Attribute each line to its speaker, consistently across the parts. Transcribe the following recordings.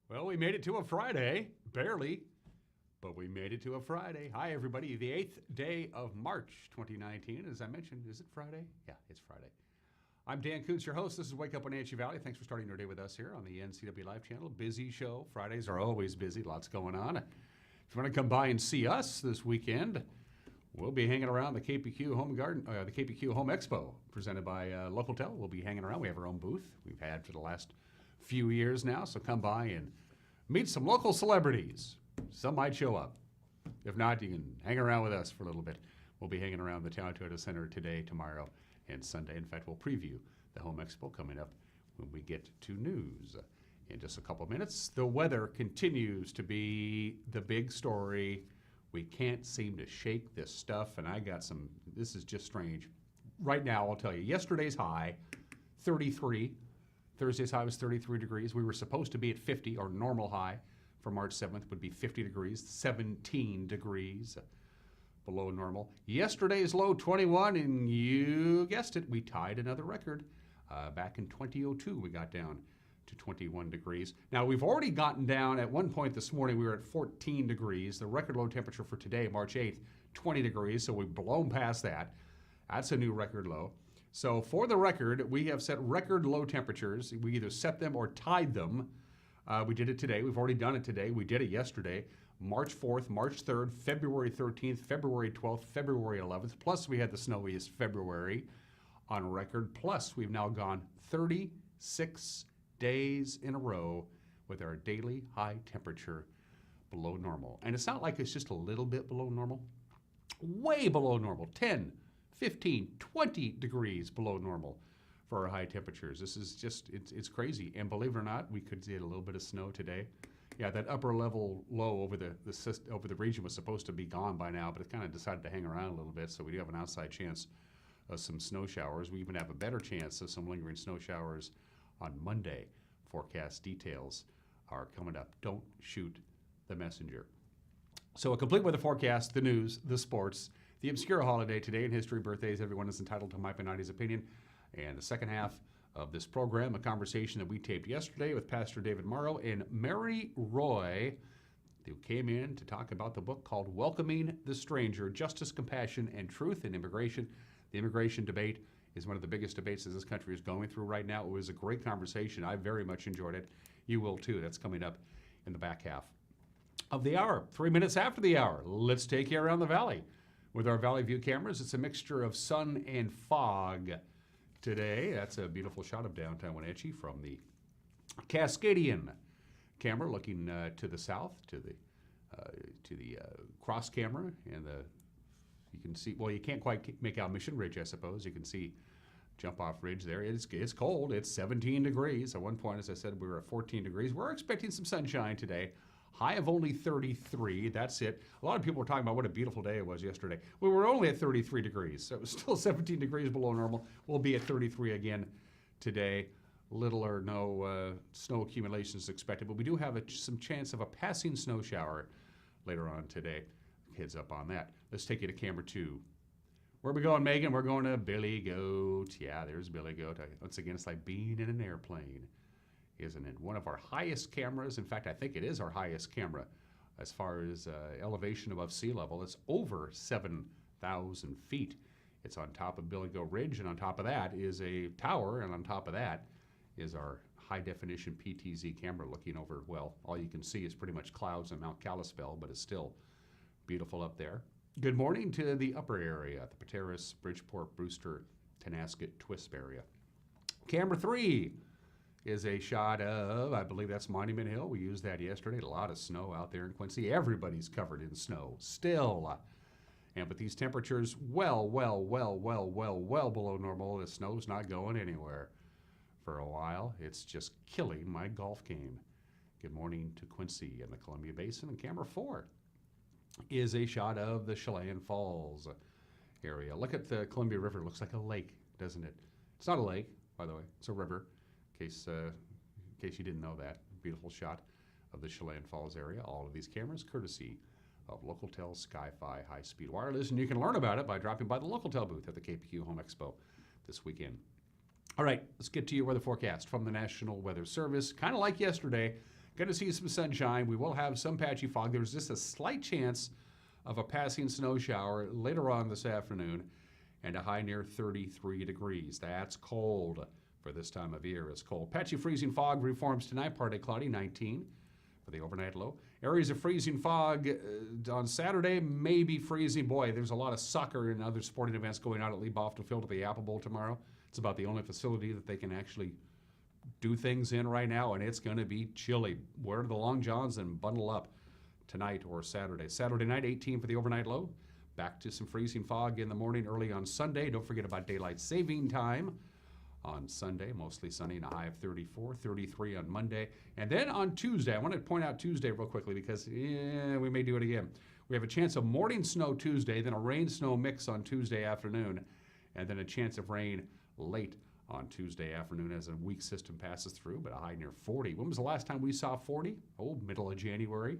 Speaker 1: Well, we made it to a Friday, barely, but we made it to a Friday. Hi, everybody. The 8th day of March, 2019. As I mentioned, is it Friday? Yeah, it's Friday. I'm Dan Kuntz, your host. This is Wake Up Wenatchee Valley. Thanks for starting your day with us here on the NCW Live channel. Busy show. Fridays are always busy. Lots going on. If you want to come by and see us this weekend, we'll be hanging around the KPQ Home the KPQ Home Expo presented by Local Tel. We'll be hanging around. We have our own booth. We've had for the last few years now, so come by and meet some local celebrities. Some might show up. If not, you can hang around with us for a little bit. We'll be hanging around the Town Toyota Center today, tomorrow, and Sunday. In fact, we'll preview the Home Expo coming up when we get to news in just a couple of minutes. The weather continues to be the big story. We can't seem to shake this stuff, and this is just strange. Right now, I'll tell you, yesterday's high, 33. Thursday's high was 33 degrees. We were supposed to be at 50. Our normal high for March 7th would be 50 degrees, 17 degrees below normal. Yesterday's low, 21, and you guessed it, we tied another record. Back in 2002, we got down to 21 degrees. Now, we've already gotten down. At one point this morning, we were at 14 degrees. The record low temperature for today, March 8th, 20 degrees, so we've blown past that. That's a new record low. So for the record, we have set record low temperatures. We either set them or tied them. We did it today. We've already done it today. We did it yesterday. March 4th, March 3rd, February 13th, February 12th, February 11th. Plus, we had the snowiest February on record. Plus, we've now gone 36 days in a row with our daily high temperature below normal. And it's not like it's just a little bit below normal. Way below normal. 10, 15, 20 degrees below normal for our high temperatures. This is just, it's crazy. And believe it or not, we could get a little bit of snow today. Yeah, that upper level low over the region was supposed to be gone by now, but it kind of decided to hang around a little bit, so we do have an outside chance of some snow showers. We even have a better chance of some lingering snow showers on Monday. Forecast details are coming up. Don't shoot the messenger. So a complete weather forecast, the news, the sports, the obscure holiday today in history, birthdays. Everyone is entitled to my Benitez opinion. And the second half of this program, a conversation that we taped yesterday with Pastor David Morrow and Mary Roy, who came in to talk about the book called Welcoming the Stranger, Justice, Compassion, and Truth in Immigration. The immigration debate is one of the biggest debates that this country is going through right now. It was a great conversation. I very much enjoyed it. You will too. That's coming up in the back half of the hour. 3 minutes after the hour, let's take you around the valley with our Valley View cameras. It's a mixture of sun and fog today. That's a beautiful shot of downtown Wenatchee from the Cascadian camera looking to the south, to the cross camera, and you can see, well, you can't quite make out Mission Ridge, I suppose. You can see Jump Off Ridge there. It's cold. It's 17 degrees. At one point, as I said, we were at 14 degrees. We're expecting some sunshine today. High of only 33. That's it. A lot of people were talking about what a beautiful day it was yesterday. We were only at 33 degrees, so it was still 17 degrees below normal. We'll be at 33 again today. Little or no snow accumulations expected, but we do have some chance of a passing snow shower later on today. Heads up on that. Let's take you to camera 2. Where are we going, Megan? We're going to Billy Goat. Yeah, there's Billy Goat. Once again, it's like being in an airplane, isn't it? One of our highest cameras. In fact, I think it is our highest camera as far as elevation above sea level. It's over 7,000 feet. It's on top of Billy Goat Ridge, and on top of that is a tower, and on top of that is our high-definition PTZ camera looking over, well, all you can see is pretty much clouds and Mount Kalispell, but it's still beautiful up there. Good morning to the upper area, the Pateros, Bridgeport, Brewster, Tenasket, Twisp area. Camera 3 is a shot of, I believe that's Monument Hill. We used that yesterday. A lot of snow out there in Quincy. Everybody's covered in snow still. And with these temperatures well below normal, the snow's not going anywhere for a while. It's just killing my golf game. Good morning to Quincy and the Columbia Basin. And camera 4 is a shot of the Chelan Falls area. Look at the Columbia River. It looks like a lake, doesn't it? It's not a lake, by the way. It's a river, in case you didn't know that. Beautiful shot of the Chelan Falls area. All of these cameras courtesy of Local Tel Sky-Fi High-Speed Wireless, and you can learn about it by dropping by the Local Tel booth at the KPQ Home Expo this weekend. All right, let's get to your weather forecast from the National Weather Service. Kind of like yesterday, Going to see some sunshine. We will have some patchy fog. There's just a slight chance of a passing snow shower later on this afternoon, and a high near 33 degrees. That's cold for this time of year. It's cold. Patchy freezing fog reforms tonight, partly cloudy, 19 for the overnight low. Areas of freezing fog on Saturday, maybe freezing. Boy, there's a lot of soccer and other sporting events going on at Lee Bofton Field at the Apple Bowl tomorrow. It's about the only facility that they can actually do things in right now, and it's going to be chilly. Wear the long johns and bundle up tonight or Saturday. Saturday night, 18 for the overnight low. Back to some freezing fog in the morning early on Sunday. Don't forget about daylight saving time on Sunday. Mostly sunny and a high of 34, 33 on Monday. And then on Tuesday, I want to point out Tuesday real quickly because we may do it again. We have a chance of morning snow Tuesday, then a rain-snow mix on Tuesday afternoon, and then a chance of rain late on Tuesday afternoon as a weak system passes through, but a high near 40. When was the last time we saw 40? Oh, middle of January,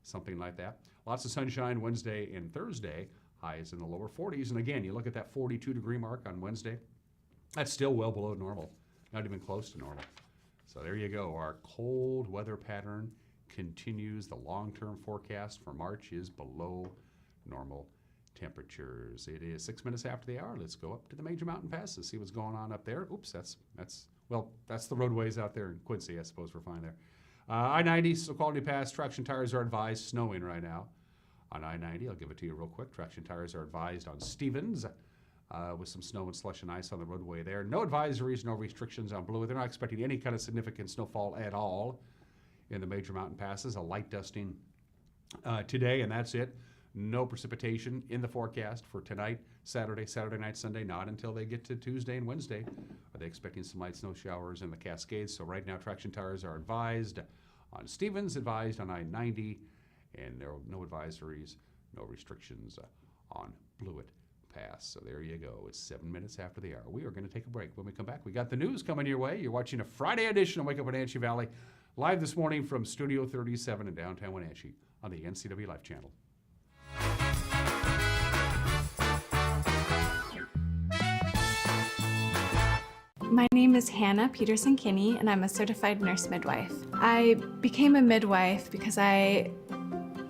Speaker 1: something like that. Lots of sunshine Wednesday and Thursday, highs in the lower 40s. And again, you look at that 42-degree mark on Wednesday, that's still well below normal, not even close to normal. So there you go. Our cold weather pattern continues. The long-term forecast for March is below normal temperatures. It is 6 minutes after the hour. Let's go up to the major mountain passes, see what's going on up there. Oops, that's the roadways out there in Quincy. I suppose we're fine there. I-90, so quality pass. Traction tires are advised. Snowing right now on I-90. I'll give it to you real quick. Traction tires are advised on Stevens with some snow and slush and ice on the roadway there. No advisories, no restrictions on Blue. They're not expecting any kind of significant snowfall at all in the major mountain passes. A light dusting today, and that's it. No precipitation in the forecast for tonight, Saturday night, Sunday, not until they get to Tuesday and Wednesday. Are they expecting some light snow showers in the Cascades? So right now, traction tires are advised on Stevens, advised on I-90, and there are no advisories, no restrictions on Blewett Pass. So there you go. It's 7 minutes after the hour. We are going to take a break. When we come back, we got the news coming your way. You're watching a Friday edition of Wake Up Wenatchee Valley, live this morning from Studio 37 in downtown Wenatchee on the NCW Life channel.
Speaker 2: My name is Hannah Peterson-Kinney, and I'm a certified nurse midwife. I became a midwife because I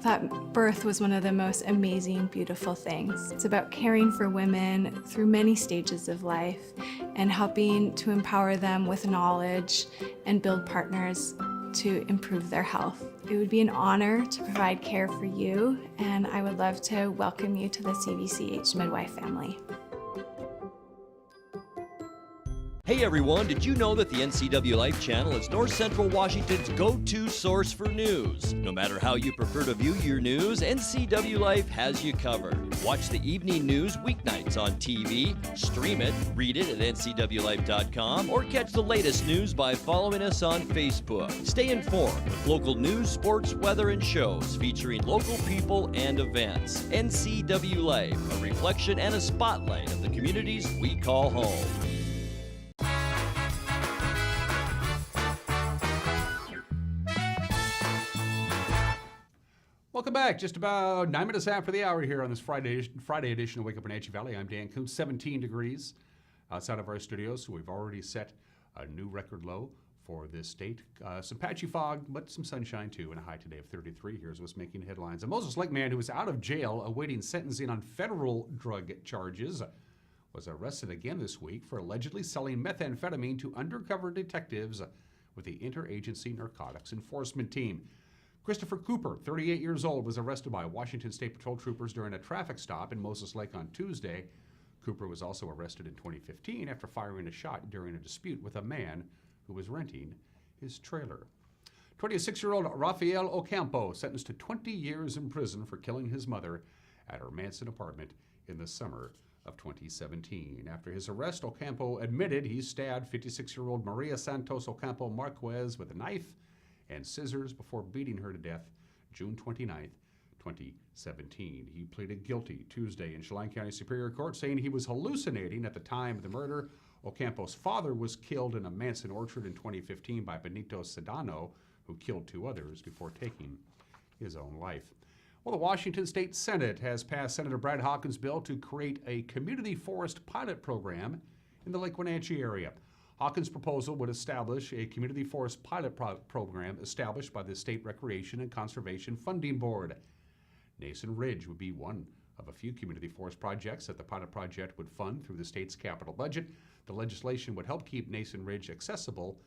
Speaker 2: thought birth was one of the most amazing, beautiful things. It's about caring for women through many stages of life and helping to empower them with knowledge and build partners to improve their health. It would be an honor to provide care for you, and I would love to welcome you to the CVCH midwife family.
Speaker 3: Hey everyone, did you know that the NCW Life channel is North Central Washington's go-to source for news? No matter how you prefer to view your news, NCW Life has you covered. Watch the evening news weeknights on TV, stream it, read it at ncwlife.com, or catch the latest news by following us on Facebook. Stay informed with local news, sports, weather, and shows featuring local people and events. NCW Life, a reflection and a spotlight of the communities we call home.
Speaker 1: Welcome back. Just about 9 minutes after the hour here on this Friday edition of Wake Up Wenatchee Valley. I'm Dan Kuntz. 17 degrees outside of our studios, so we've already set a new record low for this state. Some patchy fog, but some sunshine too, and a high today of 33. Here's what's making headlines. A Moses Lake man who was out of jail awaiting sentencing on federal drug charges was arrested again this week for allegedly selling methamphetamine to undercover detectives with the Interagency Narcotics Enforcement Team. Christopher Cooper, 38 years old, was arrested by Washington State Patrol troopers during a traffic stop in Moses Lake on Tuesday. Cooper was also arrested in 2015 after firing a shot during a dispute with a man who was renting his trailer. 26-year-old Rafael Ocampo sentenced to 20 years in prison for killing his mother at her Manson apartment in the summer of 2017. After his arrest, Ocampo admitted he stabbed 56-year-old Maria Santos Ocampo Marquez with a knife and scissors before beating her to death June 29th, 2017. He pleaded guilty Tuesday in Chelan County Superior Court, saying he was hallucinating at the time of the murder. Ocampo's father was killed in a Manson orchard in 2015 by Benito Sedano, who killed two others before taking his own life. Well, the Washington State Senate has passed Senator Brad Hawkins' bill to create a community forest pilot program in the Lake Wenatchee area. Hawkins' proposal would establish a community forest pilot program established by the State Recreation and Conservation Funding Board. Nason Ridge would be one of a few community forest projects that the pilot project would fund through the state's capital budget. The legislation would help keep Nason Ridge accessible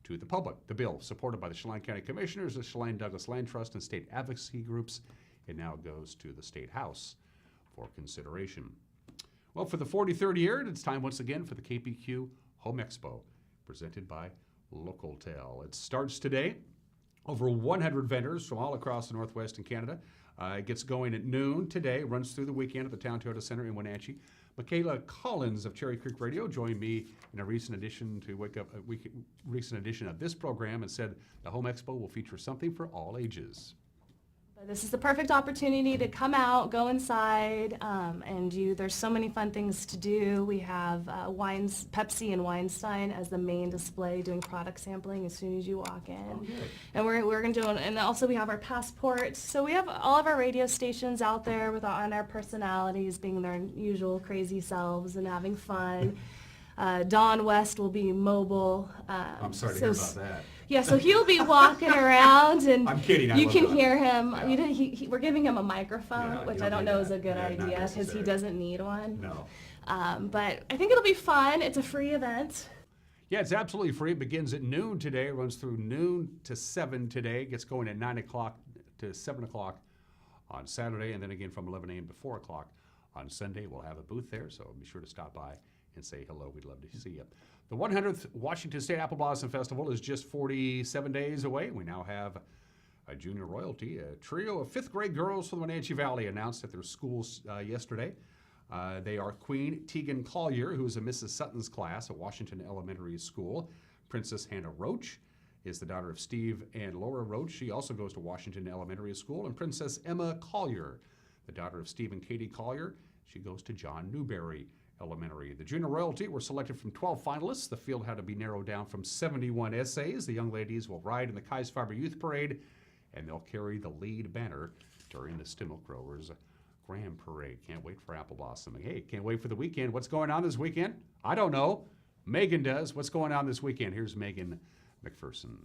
Speaker 1: to the public. The bill, supported by the Chelan County Commissioners, the Chelan Douglas Land Trust, and state advocacy groups, it now goes to the State House for consideration. Well, for the 43rd year, it's time once again for the KPQ Home Expo, presented by Localtel. It starts today. Over 100 vendors from all across the Northwest and Canada. It gets going at noon today, runs through the weekend at the Town Toyota Center in Wenatchee. Michaela Collins of Cherry Creek Radio joined me in a recent edition of this program and said the Home Expo will feature something for all ages.
Speaker 4: This is the perfect opportunity to come out, go inside, there's so many fun things to do. We have wines, Pepsi and Weinstein as the main display, doing product sampling as soon as you walk in.
Speaker 1: Okay.
Speaker 4: And we're going to do, and also we have our passports. So we have all of our radio stations out there on our personalities being their usual crazy selves and having fun. Don West will be mobile.
Speaker 1: I'm sorry to hear about that.
Speaker 4: Yeah, so he'll be walking around, and
Speaker 1: I'm kidding. I
Speaker 4: you
Speaker 1: love
Speaker 4: can
Speaker 1: that.
Speaker 4: hear him.
Speaker 1: Yeah.
Speaker 4: We're giving him a microphone,
Speaker 1: Yeah,
Speaker 4: which
Speaker 1: you
Speaker 4: I
Speaker 1: don't
Speaker 4: don't
Speaker 1: need
Speaker 4: know is
Speaker 1: that.
Speaker 4: a good
Speaker 1: Yeah, not
Speaker 4: idea because he
Speaker 1: necessary.
Speaker 4: doesn't need one.
Speaker 1: No.
Speaker 4: But I think it'll be fun. It's a free event.
Speaker 1: Yeah, it's absolutely free. It begins at noon today, runs through noon to 7 today, gets going at 9 o'clock to 7 o'clock on Saturday, and then again from 11 a.m. to 4 o'clock on Sunday. We'll have a booth there, so be sure to stop by and say hello. We'd love to see you. The 100th Washington State Apple Blossom Festival is just 47 days away. We now have a junior royalty. A trio of fifth grade girls from the Wenatchee Valley announced at their schools yesterday. They are Queen Tegan Collier, who is in Mrs. Sutton's class at Washington Elementary School. Princess Hannah Roach is the daughter of Steve and Laura Roach. She also goes to Washington Elementary School. And Princess Emma Collier, the daughter of Steve and Katie Collier, she goes to John Newberry Elementary. The junior royalty were selected from 12 finalists. The field had to be narrowed down from 71 essays. The young ladies will ride in the Kais Fiber Youth Parade, and they'll carry the lead banner during the Stimmick Growers Grand Parade. Can't wait for apple blossoming. Hey, can't wait for the weekend. What's going on this weekend? I don't know. Megan does. What's going on this weekend? Here's Megan McPherson.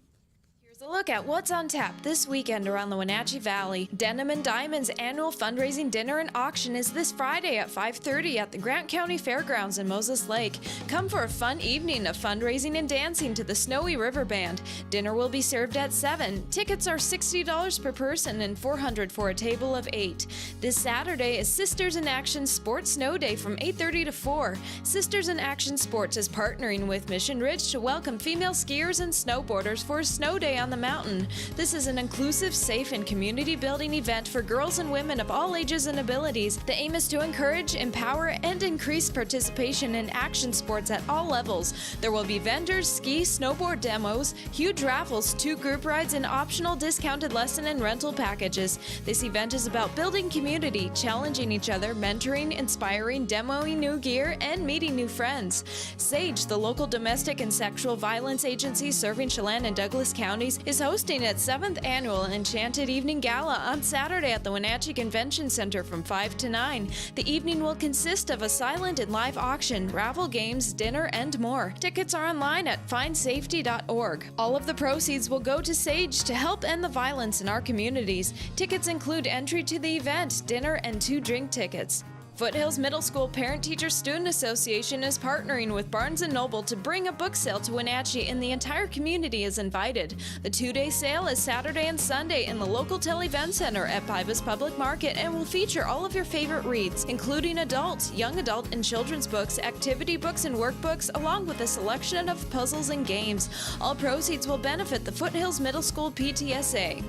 Speaker 5: Here's a look at what's on tap this weekend around the Wenatchee Valley. Denim and Diamonds annual fundraising dinner and auction is this Friday at 5:30 at the Grant County Fairgrounds in Moses Lake. Come for a fun evening of fundraising and dancing to the Snowy River Band. Dinner will be served at 7. Tickets are $60 per person and $400 for a table of 8. This Saturday is Sisters in Action Sports Snow Day from 8:30 to 4. Sisters in Action Sports is partnering with Mission Ridge to welcome female skiers and snowboarders for a snow day on the mountain. This is an inclusive, safe, and community-building event for girls and women of all ages and abilities. The aim is to encourage, empower, and increase participation in action sports at all levels. There will be vendors, ski, snowboard demos, huge raffles, 2 group rides, and optional discounted lesson and rental packages. This event is about building community, challenging each other, mentoring, inspiring, demoing new gear, and meeting new friends. SAGE, the local domestic and sexual violence agency serving Chelan and Douglas counties, is hosting its 7th annual Enchanted Evening Gala on Saturday at the Wenatchee Convention Center from 5 to 9. The evening will consist of a silent and live auction, raffle games, dinner, and more. Tickets are online at findsafety.org. All of the proceeds will go to SAGE to help end the violence in our communities. Tickets include entry to the event, dinner, and 2 drink tickets. Foothills Middle School Parent-Teacher-Student Association is partnering with Barnes & Noble to bring a book sale to Wenatchee, and the entire community is invited. The 2-day sale is Saturday and Sunday in the Localtel Event Center at Pybus Public Market and will feature all of your favorite reads, including adult, young adult, and children's books, activity books, and workbooks, along with a selection of puzzles and games. All proceeds will benefit the Foothills Middle School PTSA.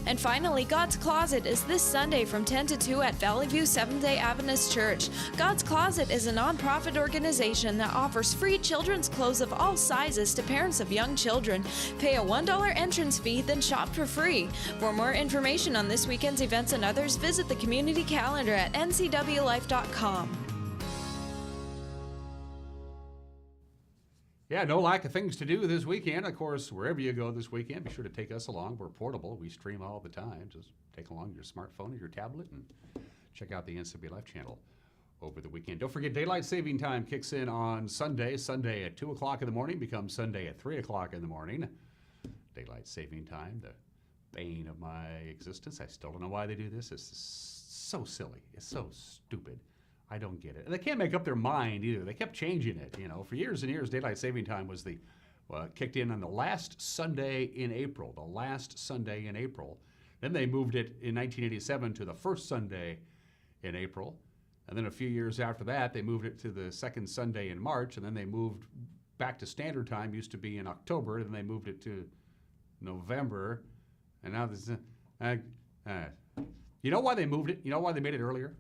Speaker 5: And finally, God's Closet is this Sunday from 10 to 2 at Valley View Seventh-day Adventist Church. God's Closet is a nonprofit organization that offers free children's clothes of all sizes to parents of young children. Pay a $1 entrance fee, then shop for free. For more information on this weekend's events and others, visit the community calendar at ncwlife.com.
Speaker 1: Yeah, no lack of things to do this weekend. Of course, wherever you go this weekend, be sure to take us along. We're portable. We stream all the time. Just take along your smartphone or your tablet and check out the NCW Life channel over the weekend. Don't forget, daylight saving time kicks in on Sunday. Sunday at 2 o'clock in the morning becomes Sunday at 3 o'clock in the morning. Daylight saving time, the bane of my existence. I still don't know why they do this. It's so silly. It's so stupid. I don't get it. And they can't make up their mind either. They kept changing it. For years and years, daylight saving time was kicked in on the last Sunday in April. The last Sunday in April. Then they moved it in 1987 to the first Sunday in April. And then a few years after that, they moved it to the second Sunday in March. And then they moved back to standard time. Used to be in October. Then they moved it to November. And now this is... you know why they moved it? You know why they made it earlier?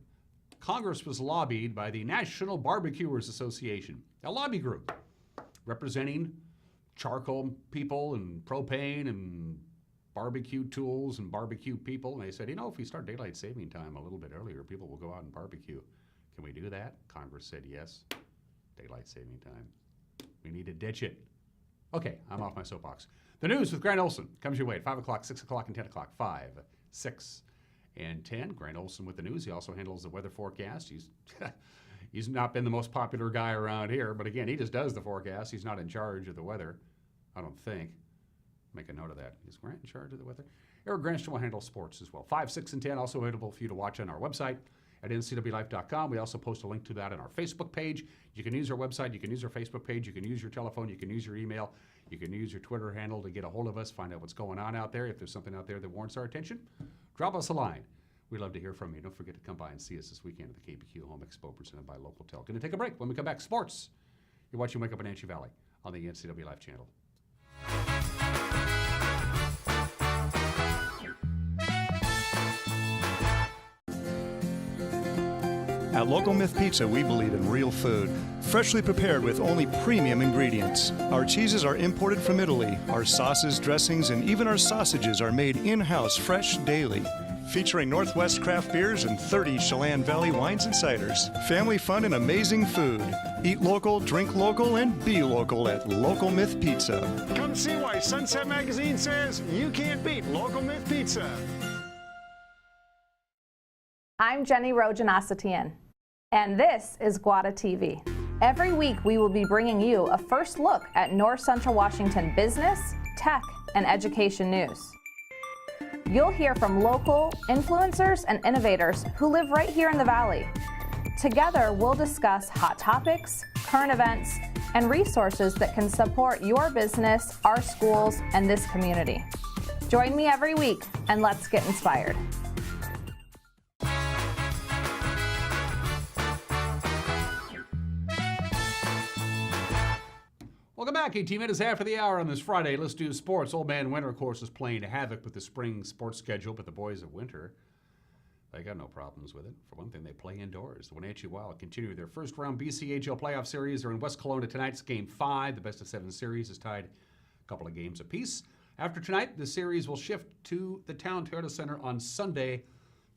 Speaker 1: Congress was lobbied by the National Barbecuers Association, a lobby group representing charcoal people and propane and barbecue tools and barbecue people. And they said, if we start daylight saving time a little bit earlier, people will go out and barbecue. Can we do that? Congress said yes. Daylight saving time. We need to ditch it. Okay, I'm off my soapbox. The news with Grant Olson comes your way at 5 o'clock, 6 o'clock, and 10 o'clock. 5, 6, and 10. Grant Olson with the news. He also handles the weather forecast. He's not been the most popular guy around here, but again, he just does the forecast. He's not in charge of the weather, I don't think. Make a note of that. Is Grant in charge of the weather? Eric Granstrom will handle sports as well. 5, 6, and 10 also available for you to watch on our website at ncwlife.com. We also post a link to that on our Facebook page. You can use our website. You can use our Facebook page. You can use your telephone. You can use your email. You can use your Twitter handle to get a hold of us, find out what's going on out there. If there's something out there that warrants our attention, drop us a line. We'd love to hear from you. Don't forget to come by and see us this weekend at the KPQ Home Expo presented by Local Tel. Going to take a break. When we come back, sports. You're watching Wake Up Wenatchee Valley on the NCW Life channel.
Speaker 6: At Local Myth Pizza, we believe in real food, freshly prepared with only premium ingredients. Our cheeses are imported from Italy. Our sauces, dressings, and even our sausages are made in-house fresh daily. Featuring Northwest craft beers and 30 Chelan Valley wines and ciders. Family fun and amazing food. Eat local, drink local, and be local at Local Myth Pizza.
Speaker 7: Come see why Sunset Magazine says you can't beat Local Myth Pizza.
Speaker 8: I'm Jenny Rojanasatian, and this is Guada TV. Every week we will be bringing you a first look at North Central Washington business, tech, and education news. You'll hear from local influencers and innovators who live right here in the Valley. Together, we'll discuss hot topics, current events, and resources that can support your business, our schools, and this community. Join me every week, and let's get inspired.
Speaker 1: Welcome back. 18 minutes after the hour on this Friday. Let's do sports. Old Man Winter, of course, is playing havoc with the spring sports schedule, but the boys of Winter, they got no problems with it. For one thing, they play indoors. The Wenatchee Wild continue their first-round BCHL playoff series. They're in West Kelowna tonight. It's Game 5. The best-of-7 series is tied a couple of games apiece. After tonight, the series will shift to the Town Toyota Center on Sunday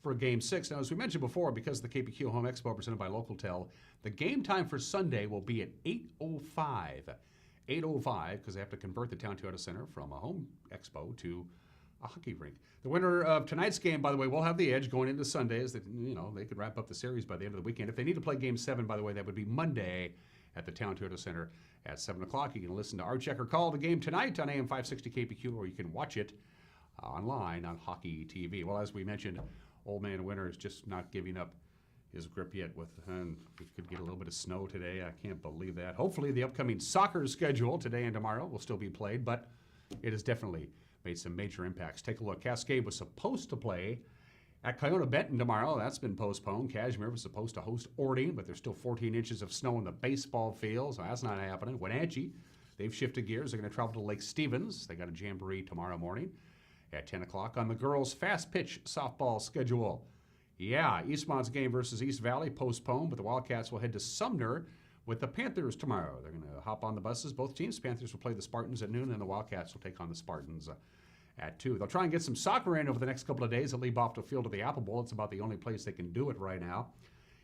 Speaker 1: for Game 6. Now, as we mentioned before, because of the KPQ Home Expo presented by Local Tel, the game time for Sunday will be at 8:05. 8:05, because they have to convert the Town Toyota Center from a home expo to a hockey rink. The winner of tonight's game, by the way, will have the edge going into Sunday, as they could wrap up the series by the end of the weekend. If they need to play Game 7, by the way, that would be Monday at the Town Toyota Center at 7 o'clock. You can listen to our checker call the game tonight on AM 560 KPQ, or you can watch it online on Hockey TV. Well, as we mentioned, Old Man Winter is just not giving up his grip yet we could get a little bit of snow today. I can't believe that. Hopefully the upcoming soccer schedule today and tomorrow will still be played, but it has definitely made some major impacts. Take a look. Cascade was supposed to play at Kiona Benton tomorrow. That's been postponed. Cashmere was supposed to host Orting, but there's still 14 inches of snow in the baseball field, so that's not happening. Wenatchee, they've shifted gears. They're going to travel to Lake Stevens. They got a jamboree tomorrow morning at 10 o'clock on the girls' fast pitch softball schedule. Yeah, Eastmont's game versus East Valley postponed, but the Wildcats will head to Sumner with the Panthers tomorrow. They're going to hop on the buses, both teams. Panthers will play the Spartans at noon, and the Wildcats will take on the Spartans at 2. They'll try and get some soccer in over the next couple of days. They'll leave off the field of the Apple Bowl. It's about the only place they can do it right now.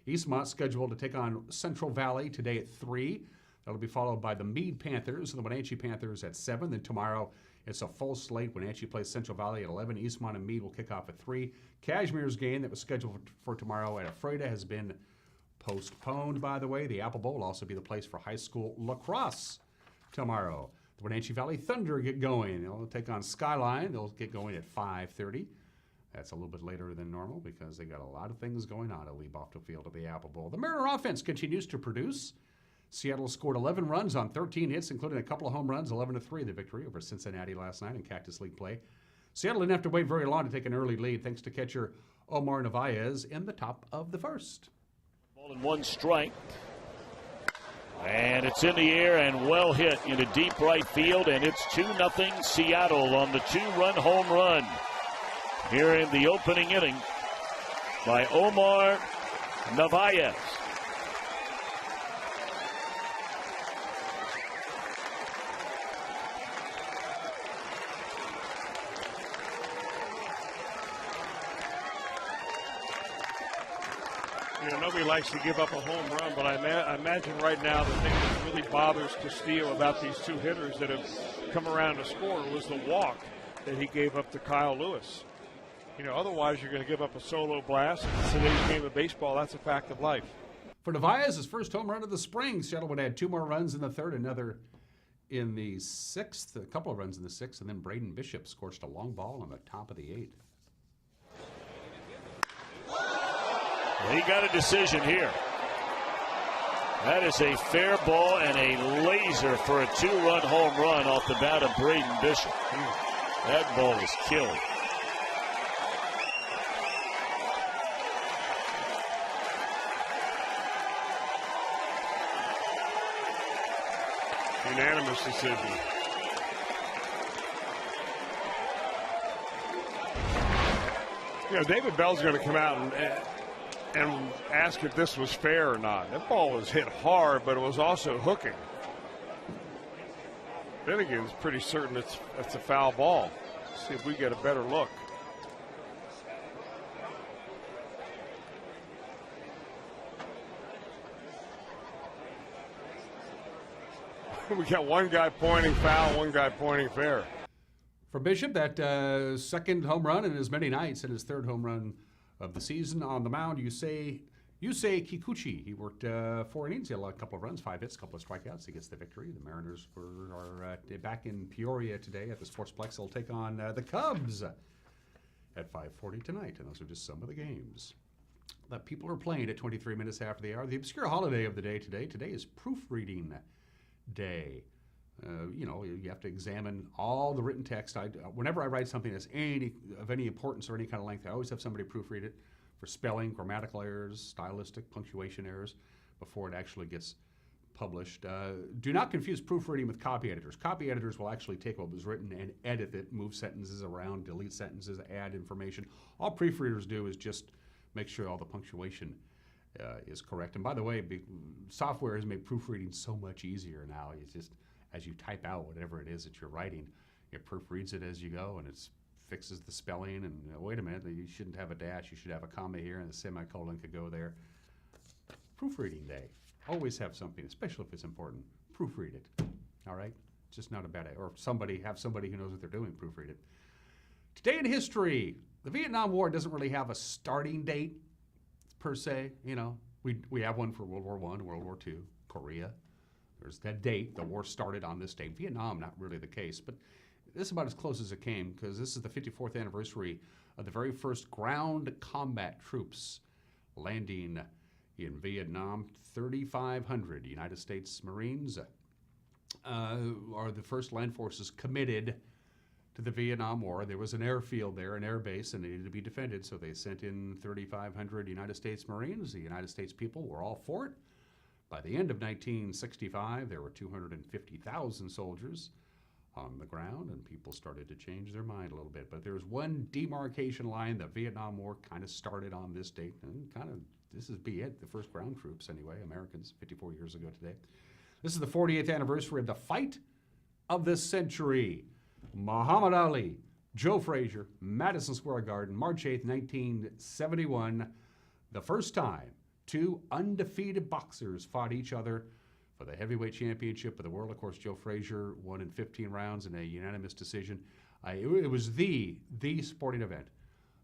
Speaker 1: Eastmont's scheduled to take on Central Valley today at 3. That'll be followed by the Meade Panthers and the Wenatchee Panthers at 7. Then tomorrow, it's a full slate. Wenatchee plays Central Valley at 11. Eastmont and Meade will kick off at 3. Cashmere's game that was scheduled for tomorrow at Ephrata has been postponed, by the way. The Apple Bowl will also be the place for high school lacrosse tomorrow. The Wenatchee Valley Thunder get going. They'll take on Skyline. They'll get going at 5:30. That's a little bit later than normal because they got a lot of things going on at Lee Bofto Field at the Apple Bowl. The Mariner offense continues to produce. Seattle scored 11 runs on 13 hits, including a couple of home runs, 11-3, the victory over Cincinnati last night in Cactus League play. Seattle didn't have to wait very long to take an early lead thanks to catcher Omar Narvaez in the top of the first.
Speaker 9: Ball and 1 strike. And it's in the air and well hit into deep right field, and it's 2-0 Seattle on the 2-run home run here in the opening inning by Omar Narvaez.
Speaker 7: Nobody likes to give up a home run, but I imagine right now the thing that really bothers Castillo about these 2 hitters that have come around to score was the walk that he gave up to Kyle Lewis. Otherwise you're going to give up a solo blast. In today's game of baseball, that's a fact of life.
Speaker 1: For Narvaez, his first home run of the spring, Seattle would add 2 more runs in the third, another in the 6th, a couple of runs in the 6th, and then Braden Bishop scorched a long ball on the top of the 8th.
Speaker 9: He got a decision here. That is a fair ball and a laser for a 2-run home run off the bat of Braden Bishop. That ball is killed.
Speaker 7: Unanimous decision. David Bell's going to come out and ask if this was fair or not. That ball was hit hard, but it was also hooking. Finnegan's pretty certain it's a foul ball. Let's see if we get a better look. We got one guy pointing foul, one guy pointing fair.
Speaker 1: For Bishop, that second home run in as many nights and his third home run of the season. On the mound, Yusei Kikuchi. He worked 4 innings. He had a couple of runs, 5 hits, a couple of strikeouts. He gets the victory. The Mariners are back in Peoria today at the Sportsplex. They'll take on the Cubs at 5:40 tonight. And those are just some of the games that people are playing at 23 minutes after the hour. The obscure holiday of the day today. Today is proofreading day. You have to examine all the written text. Whenever I write something that's of any importance or any kind of length, I always have somebody proofread it for spelling, grammatical errors, stylistic, punctuation errors before it actually gets published. Do not confuse proofreading with copy editors. Copy editors will actually take what was written and edit it, move sentences around, delete sentences, add information. All proofreaders do is just make sure all the punctuation is correct. And by the way, software has made proofreading so much easier now. It's just, as you type out whatever it is that you're writing, it proofreads it as you go, and it fixes the spelling. And wait a minute, you shouldn't have a dash. You should have a comma here, and the semicolon could go there. Proofreading day. Always have something, especially if it's important. Proofread it. All right? It's just not a bad idea. Or have somebody who knows what they're doing proofread it. Today in history, the Vietnam War doesn't really have a starting date per se. We have one for World War I, World War II, Korea. There's that date. The war started on this date. Vietnam, not really the case, but this is about as close as it came because this is the 54th anniversary of the very first ground combat troops landing in Vietnam. 3,500 United States Marines are the first land forces committed to the Vietnam War. There was an airfield there, an air base, and it needed to be defended, so they sent in 3,500 United States Marines. The United States people were all for it. By the end of 1965, there were 250,000 soldiers on the ground, and people started to change their mind a little bit. But there's one demarcation line. The Vietnam War kind of started on this date, and this is be it, the first ground troops anyway, Americans, 54 years ago today. This is the 48th anniversary of the fight of the century. Muhammad Ali, Joe Frazier, Madison Square Garden, March 8th, 1971. The first time 2 undefeated boxers fought each other for the heavyweight championship of the world. Of course, Joe Frazier won in 15 rounds in a unanimous decision. It was the sporting event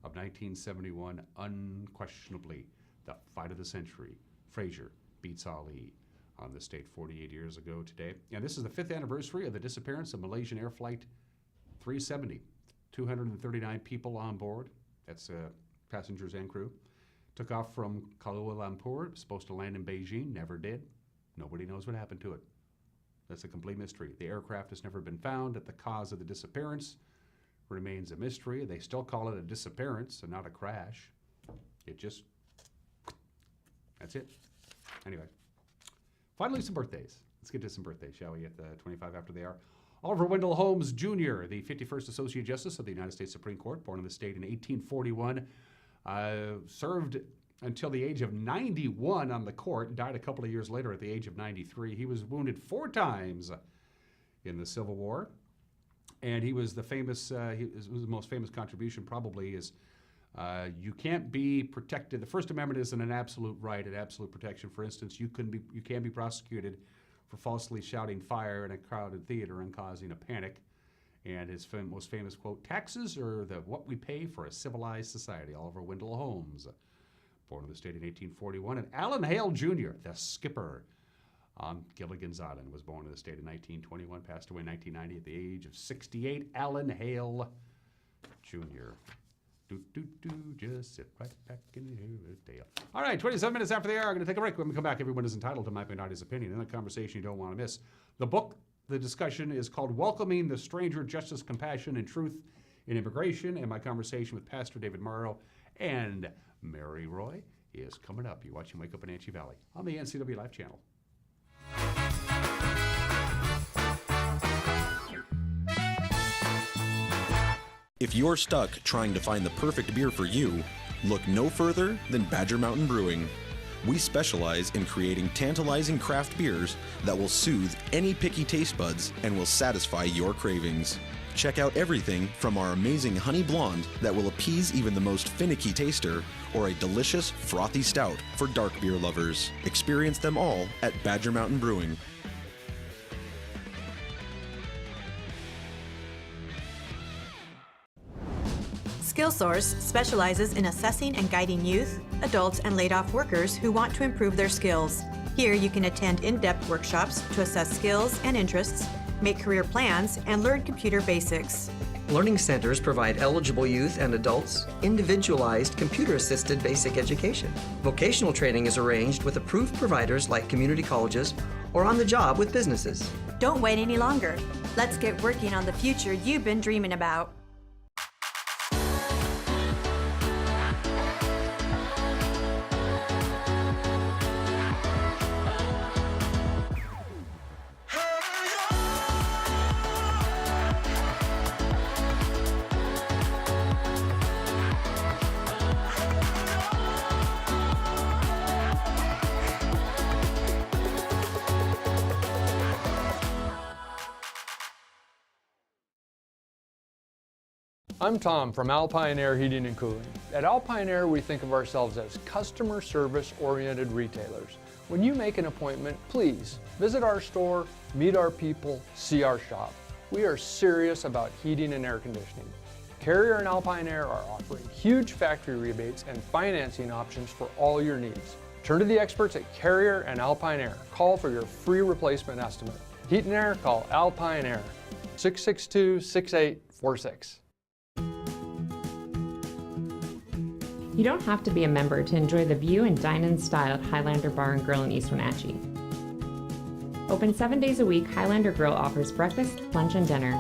Speaker 1: of 1971, unquestionably the fight of the century. Frazier beats Ali on this date 48 years ago today. And this is the 5th anniversary of the disappearance of Malaysian Air Flight 370. 239 people on board. That's passengers and crew. Took off from Kuala Lumpur, supposed to land in Beijing, never did. Nobody knows what happened to it. That's a complete mystery. The aircraft has never been found. The cause of the disappearance remains a mystery. They still call it a disappearance and not a crash. It just, that's it. Anyway, finally some birthdays. Let's get to some birthdays, shall we, at the 25 after they are. Oliver Wendell Holmes Jr., the 51st Associate Justice of the United States Supreme Court, born in the state in 1841, served until the age of 91 on the court, died a couple of years later at the age of 93. He was wounded 4 times in the Civil War, and he was the famous, his most famous contribution probably is you can't be protected. The First Amendment isn't an absolute right, an absolute protection. For instance, you can be prosecuted for falsely shouting fire in a crowded theater and causing a panic. And his most famous quote, "Taxes are what we pay for a civilized society." Oliver Wendell Holmes, born in the state in 1841. And Alan Hale Jr., the skipper on Gilligan's Island, was born in the state in 1921, passed away in 1990 at the age of 68. Alan Hale Jr. Just sit right back in the tail. All right, 27 minutes after the hour, I'm going to take a break. When we come back, everyone is entitled to Mike Minardi's opinion in a conversation you don't want to miss. The book, the discussion is called Welcoming the Stranger, Justice, Compassion, and Truth in Immigration, and my conversation with Pastor David Morrow and Mary Roy is coming up. You're watching Wake Up Wenatchee Valley on the NCW Life channel.
Speaker 10: If you're stuck trying to find the perfect beer for you, look no further than Badger Mountain Brewing. We specialize in creating tantalizing craft beers that will soothe any picky taste buds and will satisfy your cravings. Check out everything from our amazing honey blonde that will appease even the most finicky taster, or a delicious frothy stout for dark beer lovers. Experience them all at Badger Mountain Brewing.
Speaker 11: SkillSource specializes in assessing and guiding youth, adults, and laid-off workers who want to improve their skills. Here you can attend in-depth workshops to assess skills and interests, make career plans, and learn computer basics.
Speaker 12: Learning centers provide eligible youth and adults individualized computer-assisted basic education. Vocational training is arranged with approved providers like community colleges or on the job with businesses.
Speaker 11: Don't wait any longer. Let's get working on the future you've been dreaming about.
Speaker 13: I'm Tom from Alpine Air Heating and Cooling. At Alpine Air, we think of ourselves as customer service-oriented retailers. When you make an appointment, please visit our store, meet our people, see our shop. We are serious about heating and air conditioning. Carrier and Alpine Air are offering huge factory rebates and financing options for all your needs. Turn to the experts at Carrier and Alpine Air. Call for your free replacement estimate. Heat and air, call Alpine Air, 662-6846.
Speaker 14: You don't have to be a member to enjoy the view and dine-in style at Highlander Bar and Grill in East Wenatchee. Open 7 days a week, Highlander Grill offers breakfast, lunch, and dinner.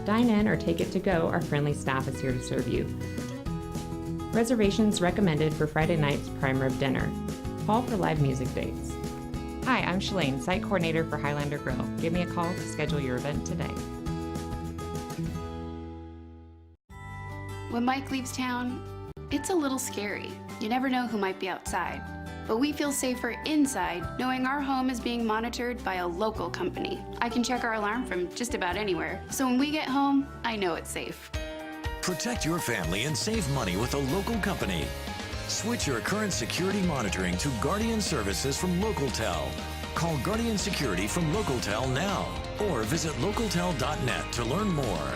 Speaker 14: Dine in or take it to go, our friendly staff is here to serve you. Reservations recommended for Friday night's prime rib dinner. Call for live music dates. Hi, I'm Shalane, site coordinator for Highlander Grill. Give me a call to schedule your event today.
Speaker 15: When Mike leaves town, it's a little scary. You never know who might be outside. But we feel safer inside knowing our home is being monitored by a local company. I can check our alarm from just about anywhere. So when we get home, I know it's safe.
Speaker 16: Protect your family and save money with a local company. Switch your current security monitoring to Guardian Services from LocalTel. Call Guardian Security from LocalTel now or visit localtel.net to learn more.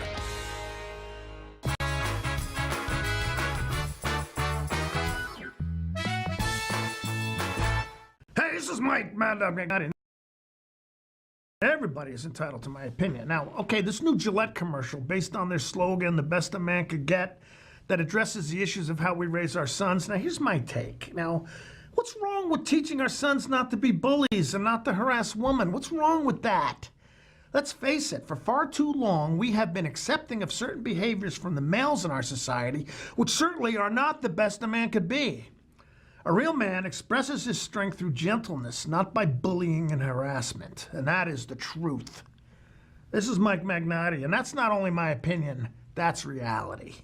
Speaker 17: is Mike Mad Dog. Everybody is entitled to my opinion. Now, okay, this new Gillette commercial, based on their slogan, the best a man could get, that addresses the issues of how we raise our sons. Now, here's my take. Now, what's wrong with teaching our sons not to be bullies and not to harass women? What's wrong with that? Let's face it, for far too long, we have been accepting of certain behaviors from the males in our society, which certainly are not the best a man could be. A real man expresses his strength through gentleness, not by bullying and harassment. And that is the truth. This is Mike Magnotti, and that's not only my opinion, that's reality.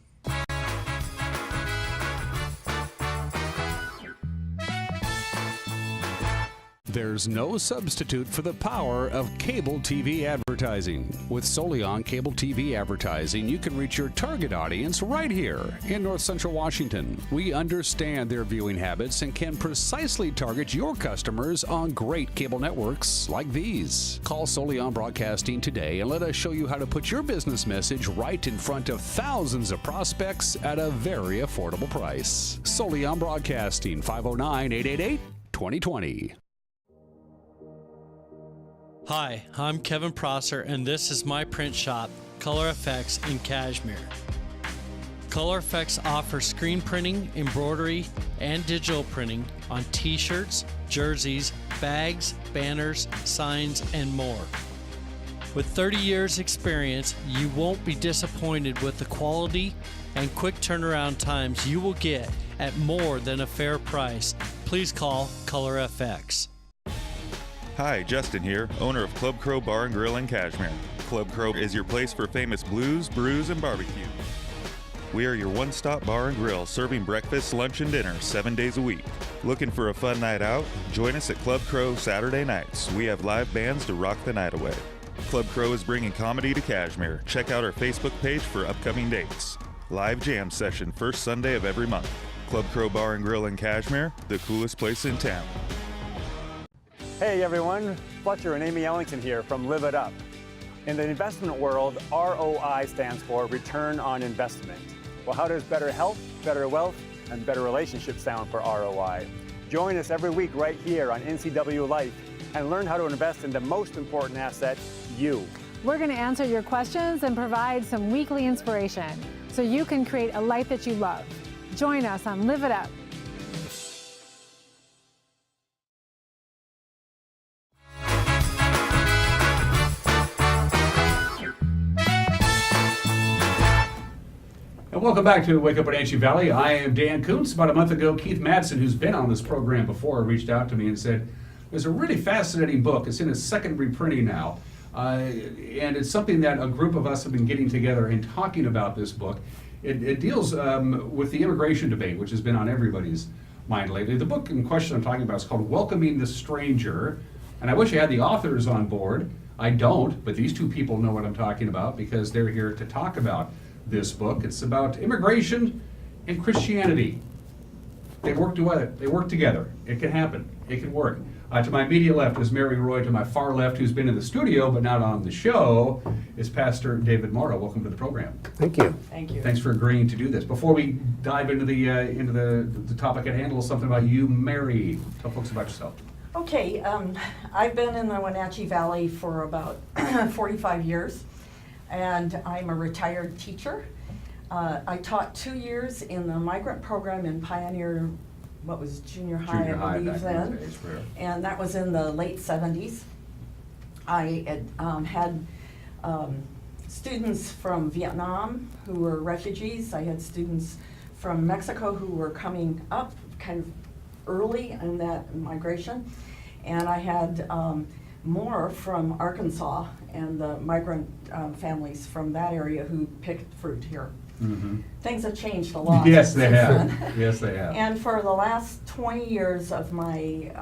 Speaker 1: There's no substitute for the power of cable TV advertising. With solely on cable TV advertising, you can reach your target audience right here in North Central Washington. We understand their viewing habits and can precisely target your customers on great cable networks like these. Call Solely On Broadcasting today and let us show you how to put your business message right in front of thousands of prospects at a very affordable price. Solely On Broadcasting, 509-888-2020.
Speaker 18: Hi, I'm Kevin Prosser, and this is my print shop, Color Effects in Cashmere. Color Effects offers screen printing, embroidery, and digital printing on t-shirts, jerseys, bags, banners, signs, and more. With 30 years experience, you won't be disappointed with the quality and quick turnaround times you will get at more than a fair price. Please call Color FX.
Speaker 19: Hi, Justin here, owner of Club Crow Bar and Grill in Cashmere. Club Crow is your place for famous blues, brews, and barbecue. We are your one-stop bar and grill, serving breakfast, lunch, and dinner 7 days a week. Looking for a fun night out? Join us at Club Crow Saturday nights. We have live bands to rock the night away. Club Crow is bringing comedy to Cashmere. Check out our Facebook page for upcoming dates. Live jam session first Sunday of every month. Club Crow Bar and Grill in Cashmere, the coolest place in town.
Speaker 20: Hey everyone, Fletcher and Amy Ellington here from Live It Up. In the investment world, ROI stands for Return on Investment. Well, how does better health, better wealth, and better relationships sound for ROI? Join us every week right here on NCW Life and learn how to invest in the most important asset, you.
Speaker 21: We're going to answer your questions and provide some weekly inspiration so you can create a life that you love. Join us on Live It Up.
Speaker 1: And welcome back to Wake Up Wenatchee Valley. I am Dan Kuntz. About a month ago, Keith Madsen, who's been on this program before, reached out to me and said, there's a really fascinating book. It's in its second reprinting now. And it's something that a group of us have been getting together and talking about this book. It deals with the immigration debate, which has been on everybody's mind lately. The book in question I'm talking about is called Welcoming the Stranger. And I wish I had the authors on board. I don't, but these two people know what I'm talking about because they're here to talk about this book. It's about immigration and Christianity. They work together. It can happen. It can work. To my immediate left is Mary Roy. To my far left, who's been in the studio but not on the show, is Pastor David Morrow. Welcome to the program.
Speaker 22: Thank you.
Speaker 4: Thank you.
Speaker 1: Thanks for agreeing to do this. Before we dive into the topic at hand, a little something about you, Mary. Tell folks about yourself.
Speaker 23: Okay, I've been in the Wenatchee Valley for about 45 years, and I'm a retired teacher. I taught 2 years in the migrant program in Pioneer, what was junior high, I believe then, and that was in the late 70s. I had students from Vietnam who were refugees. I had students from Mexico who were coming up kind of early in that migration, and I had more from Arkansas and the migrant families from that area who picked fruit here. Mm-hmm. Things have changed a lot.
Speaker 1: Yes, they have. Yes, they have.
Speaker 23: And for the last 20 years of my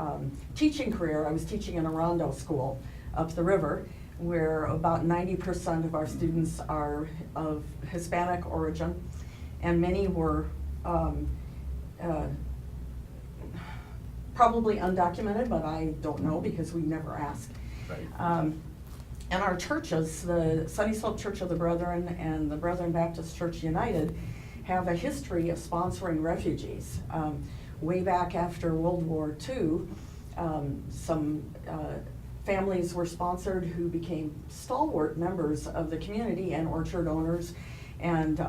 Speaker 23: teaching career, I was teaching in a Rondo school up the river, where about 90% of our students are of Hispanic origin, and many were probably undocumented, but I don't know because we never asked. Right. And our churches, the Sunny Slope Church of the Brethren and the Brethren Baptist Church United, have a history of sponsoring refugees. Way back after World War II, Some families were sponsored who became stalwart members of the community and orchard owners. And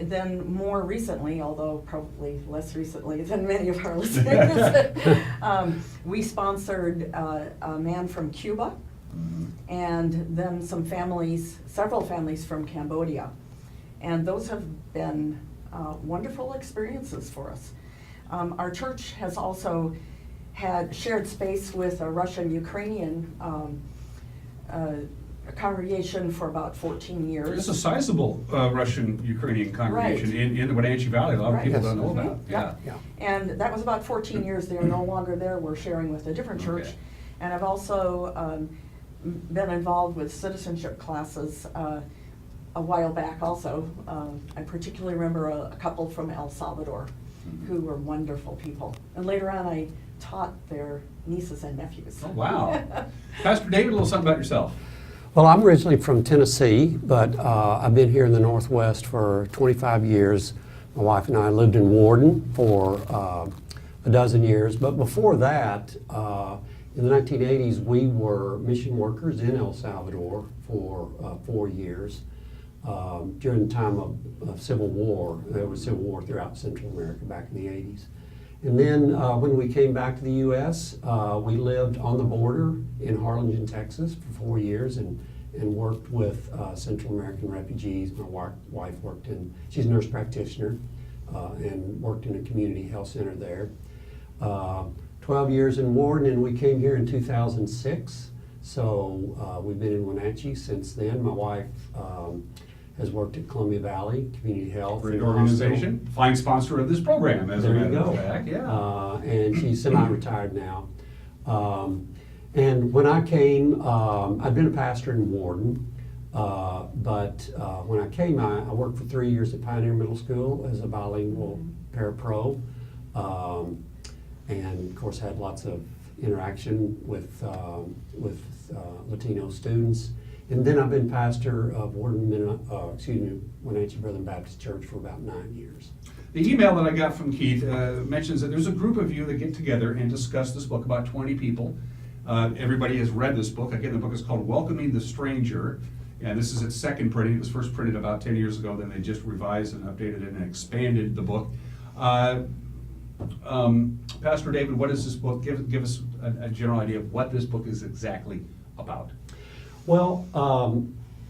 Speaker 23: then more recently, although probably less recently than many of our listeners, we sponsored a man from Cuba, and then some families, several families from Cambodia. And those have been wonderful experiences for us. Our church has also had shared space with a Russian-Ukrainian congregation for about 14 years.
Speaker 1: It's a sizable Russian-Ukrainian congregation in the Wenatchee Valley. A lot of people don't know about.
Speaker 23: Yeah. And that was about 14 years. They are no longer there. We're sharing with a different church. And I've also been involved with citizenship classes a while back also. I particularly remember a couple from El Salvador who were wonderful people. And later on I taught their nieces and nephews.
Speaker 1: Oh, wow. Pastor David, a little something about yourself.
Speaker 2: Well, I'm originally from Tennessee, but I've been here in the Northwest for 25 years. My wife and I lived in Warden for a dozen years. But before that, in the 1980s, we were mission workers in El Salvador for 4 years. During the time of Civil War. There was Civil War throughout Central America back in the 80s. And then when we came back to the U.S., we lived on the border in Harlingen, Texas for 4 years and worked with Central American refugees. My wife worked she's a nurse practitioner and worked in a community health center there. 12 years in Warden, and we came here in 2006. So we've been in Wenatchee since then. My wife has worked at Columbia Valley Community Health.
Speaker 1: Great organization, flying sponsor of this program, as a matter of fact.
Speaker 2: And she's semi-retired now. And when I came, I'd been a pastor in Warden, but when I came, I worked for 3 years at Pioneer Middle School as a bilingual parapro, and of course had lots of interaction with Latino students. And then I've been pastor of Wenatchee Brethren Baptist Church for about 9 years.
Speaker 1: The email that I got from Keith mentions that there's a group of you that get together and discuss this book, about 20 people. Everybody has read this book. Again, the book is called Welcoming the Stranger, and this is its second printing. It was first printed about 10 years ago, then they just revised and updated it and expanded the book. Pastor David, what is this book? Give us a general idea of what this book is exactly about.
Speaker 2: Well,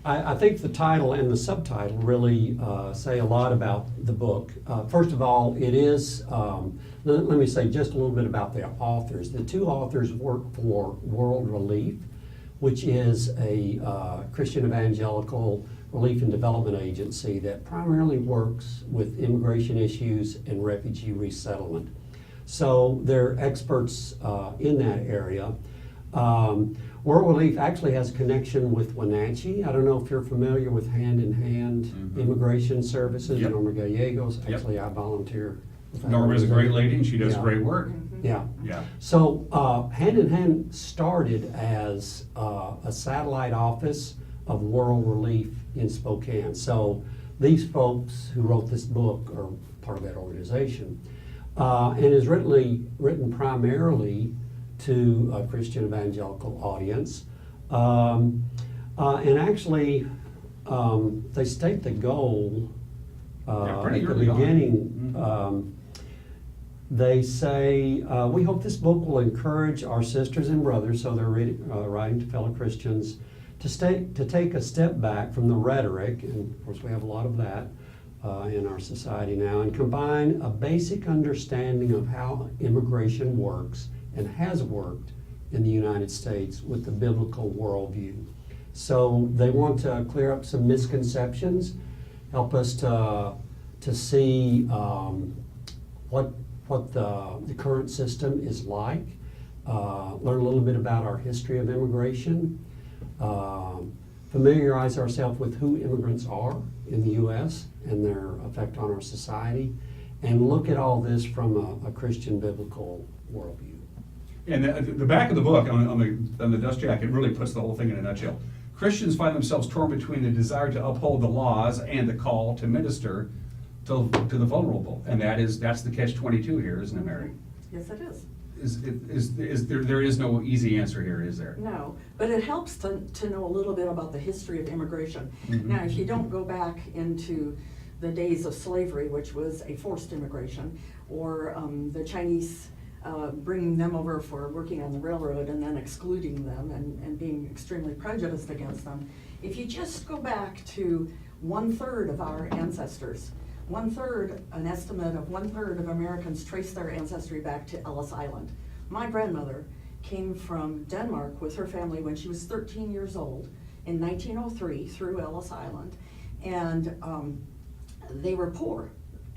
Speaker 2: I think the title and the subtitle really say a lot about the book. First of all, it is, let me say just a little bit about the authors. The two authors work for World Relief, which is a Christian evangelical relief and development agency that primarily works with immigration issues and refugee resettlement. So they're experts in that area. World Relief actually has a connection with Wenatchee. I don't know if you're familiar with Hand in Hand Immigration Services.
Speaker 1: Yep.
Speaker 2: Norma Gallegos. Actually, I volunteer.
Speaker 1: Norma is a great lady and she does great work.
Speaker 2: Yeah. So Hand in Hand started as a satellite office of World Relief in Spokane. So these folks who wrote this book are part of that organization. And is written primarily to a Christian evangelical audience. And actually, they state the goal at the beginning. They say, we hope this book will encourage our sisters and brothers, so they're writing to fellow Christians, to take a step back from the rhetoric, and of course we have a lot of that in our society now, and combine a basic understanding of how immigration works and has worked in the United States with the biblical worldview. So they want to clear up some misconceptions, help us to see what the current system is like, learn a little bit about our history of immigration, familiarize ourselves with who immigrants are in the U.S. and their effect on our society, and look at all this from a Christian biblical worldview.
Speaker 1: And the back of the book on the dust jacket really puts the whole thing in a nutshell. Christians find themselves torn between the desire to uphold the laws and the call to minister to the vulnerable, and that's the catch-22 here, isn't it, Mary?
Speaker 23: Yes, it is.
Speaker 1: there is no easy answer here, is there?
Speaker 23: No, but it helps to know a little bit about the history of immigration.
Speaker 1: Mhm.
Speaker 23: Now, if you don't go back into the days of slavery, which was a forced immigration, or the Chinese bringing them over for working on the railroad and then excluding them and being extremely prejudiced against them, if you just go back to 1/3 of our ancestors, an estimate of 1/3 of Americans trace their ancestry back to Ellis Island. My grandmother came from Denmark with her family when she was 13 years old in 1903 through Ellis Island, and they were poor.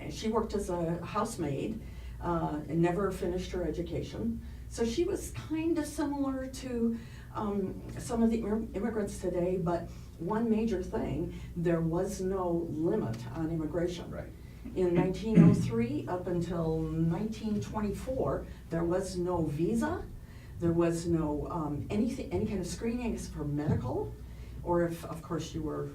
Speaker 23: She worked as a housemaid and never finished her education. So she was kind of similar to some of the immigrants today, but one major thing, there was no limit on immigration.
Speaker 1: Right.
Speaker 23: In 1903 up until 1924, there was no visa, there was no any kind of screening for medical, or if, of course, you were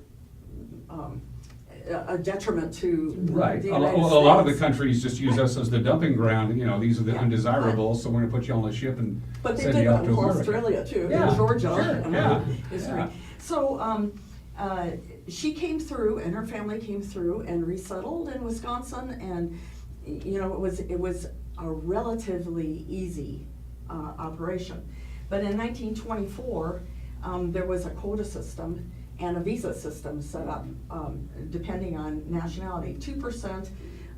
Speaker 23: a detriment to
Speaker 1: Right.
Speaker 23: the
Speaker 1: A
Speaker 23: United
Speaker 1: lot of the
Speaker 23: States.
Speaker 1: countries just use us as the dumping ground. You know, these are the
Speaker 23: Yeah.
Speaker 1: undesirables, so we're going to put you on a ship and
Speaker 23: But they
Speaker 1: send
Speaker 23: did
Speaker 1: you
Speaker 23: that
Speaker 1: off
Speaker 23: in
Speaker 1: to America.
Speaker 23: Australia too,
Speaker 1: Yeah,
Speaker 23: in Georgia.
Speaker 1: sure, yeah,
Speaker 23: History.
Speaker 1: yeah.
Speaker 23: So she came through, and her family came through and resettled in Wisconsin, and you know, it was a relatively easy operation. But in 1924, there was a quota system and a visa system set up, depending on nationality. 2%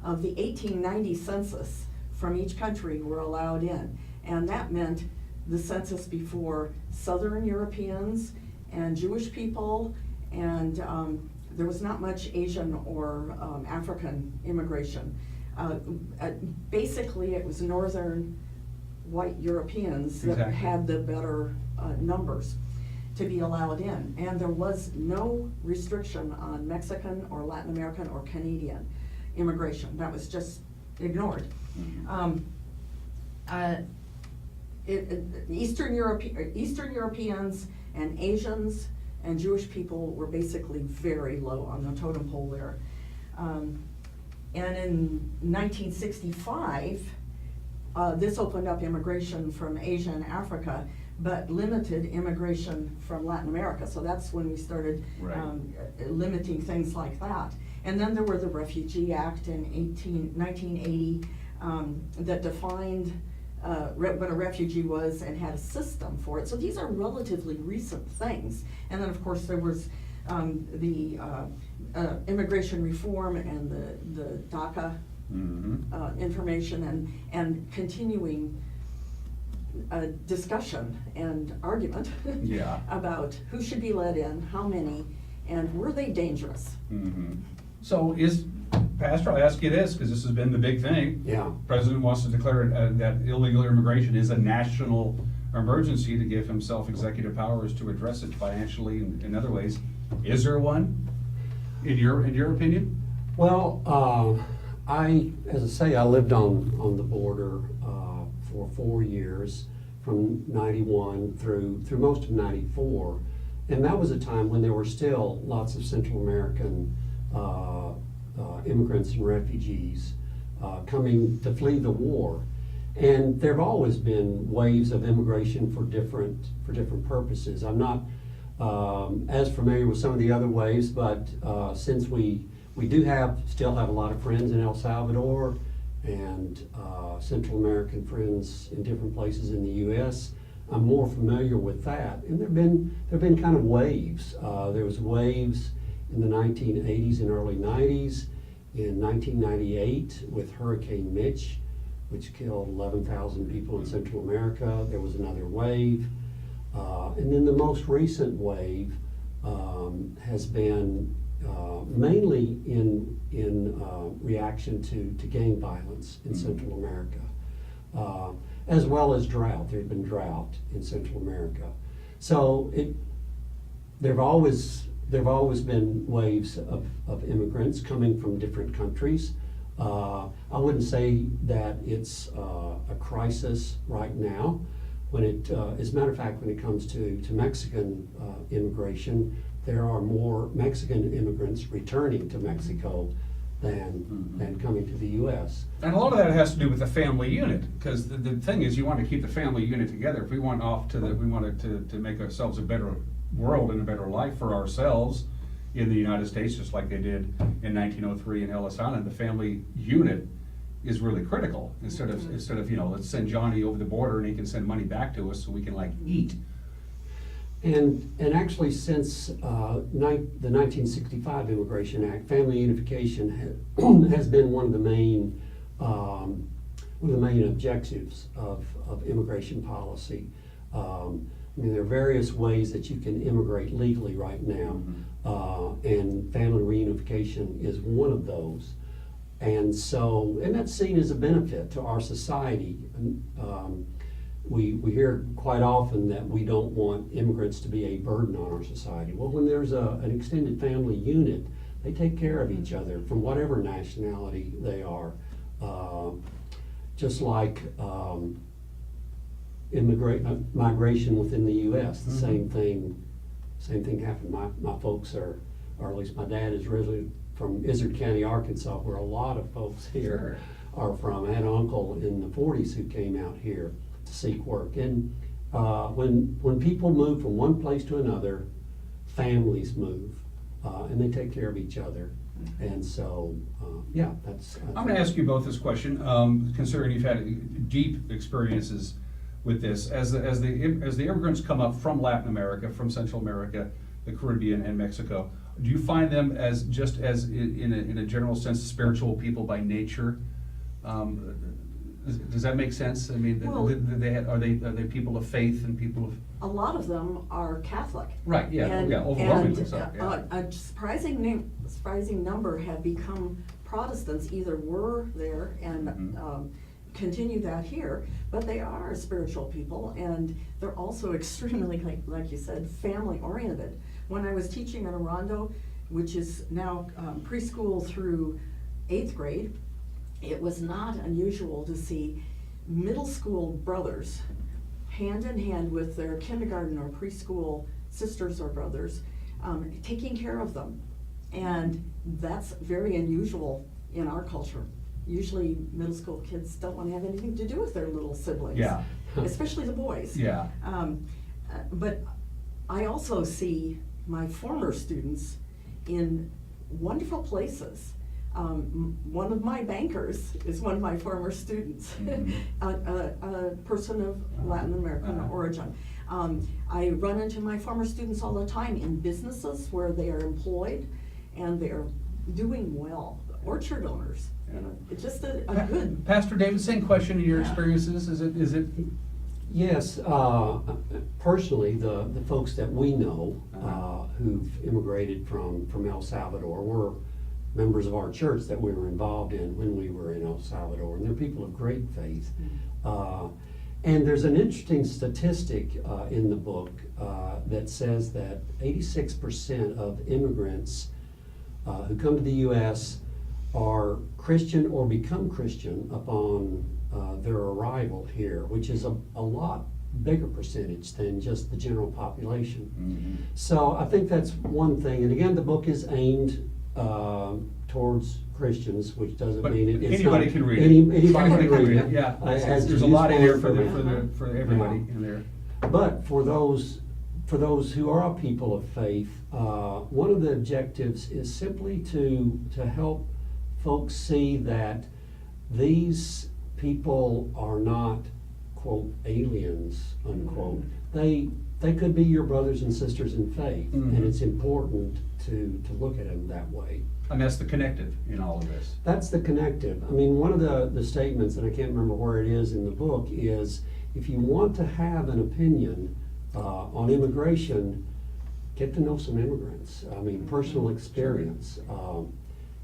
Speaker 23: of the 1890 census from each country were allowed in, and that meant the census before Southern Europeans and Jewish people, and there was not much Asian or African immigration. Basically, it was Northern white Europeans that
Speaker 1: Exactly.
Speaker 23: had the better numbers to be allowed in, and there was no restriction on Mexican or Latin American or Canadian immigration. That was just ignored. Eastern Europeans and Asians and Jewish people were basically very low on the totem pole there. And in 1965, this opened up immigration from Asia and Africa, but limited immigration from Latin America. So that's when we started
Speaker 1: Right.
Speaker 23: limiting things like that. And then there were the Refugee Act in 1980 that defined what a refugee was and had a system for it. So these are relatively recent things. And then, of course, there was the immigration reform and the DACA information and continuing discussion and argument
Speaker 1: Yeah.
Speaker 23: about who should be let in, how many, and were they dangerous?
Speaker 1: So Pastor, I'll ask you this, because this has been the big thing.
Speaker 2: Yeah.
Speaker 1: President wants to declare that illegal immigration is a national emergency to give himself executive powers to address it financially and in other ways. Is there one, in your opinion?
Speaker 2: Well, as I say, I lived on the border for 4 years, from 91 through most of 94. And that was a time when there were still lots of Central American immigrants and refugees coming to flee the war. And there have always been waves of immigration for different purposes. I'm not as familiar with some of the other waves, but since we still have a lot of friends in El Salvador and Central American friends in different places in the U.S., I'm more familiar with that. And there've been kind of waves. There was waves in the 1980s and early 90s. In 1998 with Hurricane Mitch, which killed 11,000 people in Central America, there was another wave. And then the most recent wave has been mainly in reaction to gang violence in Central America, as well as drought. There had been drought in Central America. So there have always been waves of immigrants coming from different countries. I wouldn't say that it's a crisis right now. As a matter of fact, when it comes to Mexican immigration, there are more Mexican immigrants returning to Mexico than coming to the U.S.
Speaker 1: And a lot of that has to do with the family unit, because the thing is, you want to keep the family unit together. If we want we wanted to make ourselves a better world and a better life for ourselves in the United States, just like they did in 1903 in Ellis Island, the family unit is really critical. Instead of let's send Johnny over the border and he can send money back to us so we can eat.
Speaker 2: And actually, since the 1965 Immigration Act, family unification has been one of the main objectives of immigration policy. There are various ways that you can immigrate legally right now, and family reunification is one of those. And that's seen as a benefit to our society. We hear quite often that we don't want immigrants to be a burden on our society. Well, when there's an extended family unit, they take care of each other from whatever nationality they are. Just like migration within the U.S., the same thing happened. My folks or at least my dad is originally from Izard County, Arkansas, where a lot of folks here are from. I had an uncle in the 40s who came out here to seek work. And when people move from one place to another, families move, and they take care of each other. And so, that's.
Speaker 1: I'm going to ask you both this question, considering you've had deep experiences with this. As the immigrants come up from Latin America, from Central America, the Caribbean, and Mexico, do you find them as in a general sense spiritual people by nature? Does that make sense? I mean, are they people of faith and people of?
Speaker 23: A lot of them are Catholic.
Speaker 1: Right. Yeah. Overwhelmingly so. Yeah.
Speaker 23: A surprising number have become Protestants. Either were there and continue that here, but they are spiritual people, and they're also extremely, like you said, family oriented. When I was teaching in Orondo, which is now preschool through 8th grade, it was not unusual to see middle school brothers hand in hand with their kindergarten or preschool sisters or brothers, taking care of them. And that's very unusual in our culture. Usually middle school kids don't want to have anything to do with their little siblings, especially the boys.
Speaker 1: Yeah.
Speaker 23: But I also see my former students in wonderful places. One of my bankers is one of my former students, a person of Latin American origin. I run into my former students all the time in businesses where they are employed and they are doing well. Orchard owners, it's just a good.
Speaker 1: Pastor David, same question in your experiences. Is it?
Speaker 2: Yes, personally, the folks that we know who've immigrated from El Salvador were members of our church that we were involved in when we were in El Salvador, and they're people of great faith. And there's an interesting statistic in the book that says that 86% of immigrants who come to the U.S. are Christian or become Christian upon their arrival here, which is a lot bigger percentage than just the general population. So I think that's one thing. And again, the book is aimed towards Christians, which doesn't mean it's
Speaker 1: anybody
Speaker 2: not,
Speaker 1: can read
Speaker 2: anybody
Speaker 1: can
Speaker 2: read it.
Speaker 1: Yeah, there's a lot in here for everybody in there.
Speaker 2: But for those who are a people of faith, one of the objectives is simply to help folks see that these people are not, quote, aliens, unquote. They could be your brothers and sisters in faith, and it's important to look at them that way.
Speaker 1: And that's the connective in all of this.
Speaker 2: That's the connective. I mean, one of the statements, and I can't remember where it is in the book, is if you want to have an opinion on immigration, get to know some immigrants. I mean, personal experience.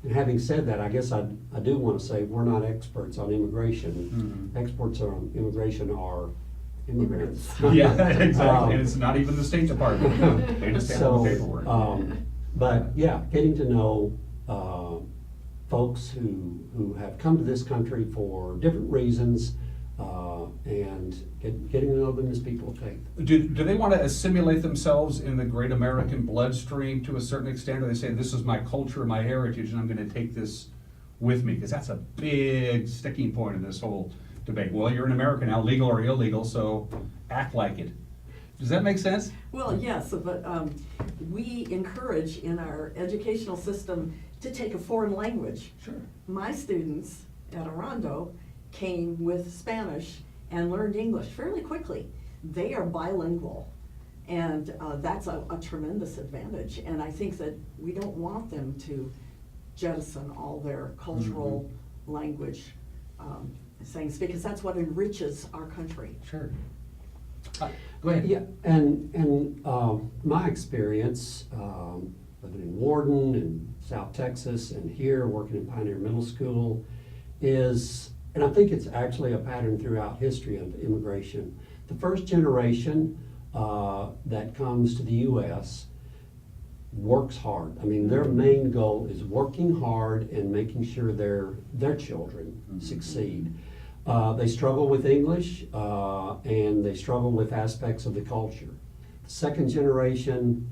Speaker 2: And having said that, I guess I do want to say we're not experts on immigration. Experts on immigration are immigrants.
Speaker 1: Yeah, exactly. And it's not even the State Department. They just handle the paperwork.
Speaker 2: But yeah, getting to know folks who have come to this country for different reasons, and getting to know them as people of faith.
Speaker 1: Do they want to assimilate themselves in the great American bloodstream to a certain extent, or they say this is my culture, my heritage, and I'm going to take this with me, because that's a big sticking point in this whole debate. Well, you're in America now, legal or illegal, so act like it. Does that make sense?
Speaker 23: Well, yes, but we encourage in our educational system to take a foreign language.
Speaker 1: Sure.
Speaker 23: My students at Arando came with Spanish and learned English fairly quickly. They are bilingual, and that's a tremendous advantage. And I think that we don't want them to jettison all their cultural language things, because that's what enriches our country.
Speaker 1: Sure. Go ahead.
Speaker 2: Yeah, and my experience living in Warden and South Texas and here working in Pioneer Middle School is, and I think it's actually a pattern throughout history of immigration. The first generation that comes to the U.S. works hard. I mean, their main goal is working hard and making sure their children succeed. They struggle with English and they struggle with aspects of the culture. The second generation,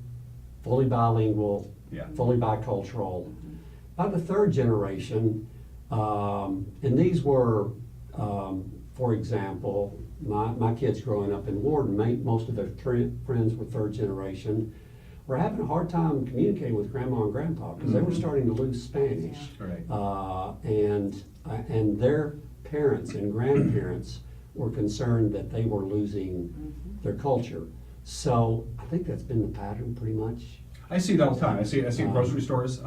Speaker 2: fully bilingual, fully bicultural. By the third generation, and these were, for example, my kids growing up in Warden, most of their friends were third generation, were having a hard time communicating with grandma and grandpa because they were starting to lose Spanish.
Speaker 1: Right.
Speaker 2: And their parents and grandparents were concerned that they were losing their culture. So I think that's been the pattern pretty much.
Speaker 1: I see it all the time. I see it in grocery stores. The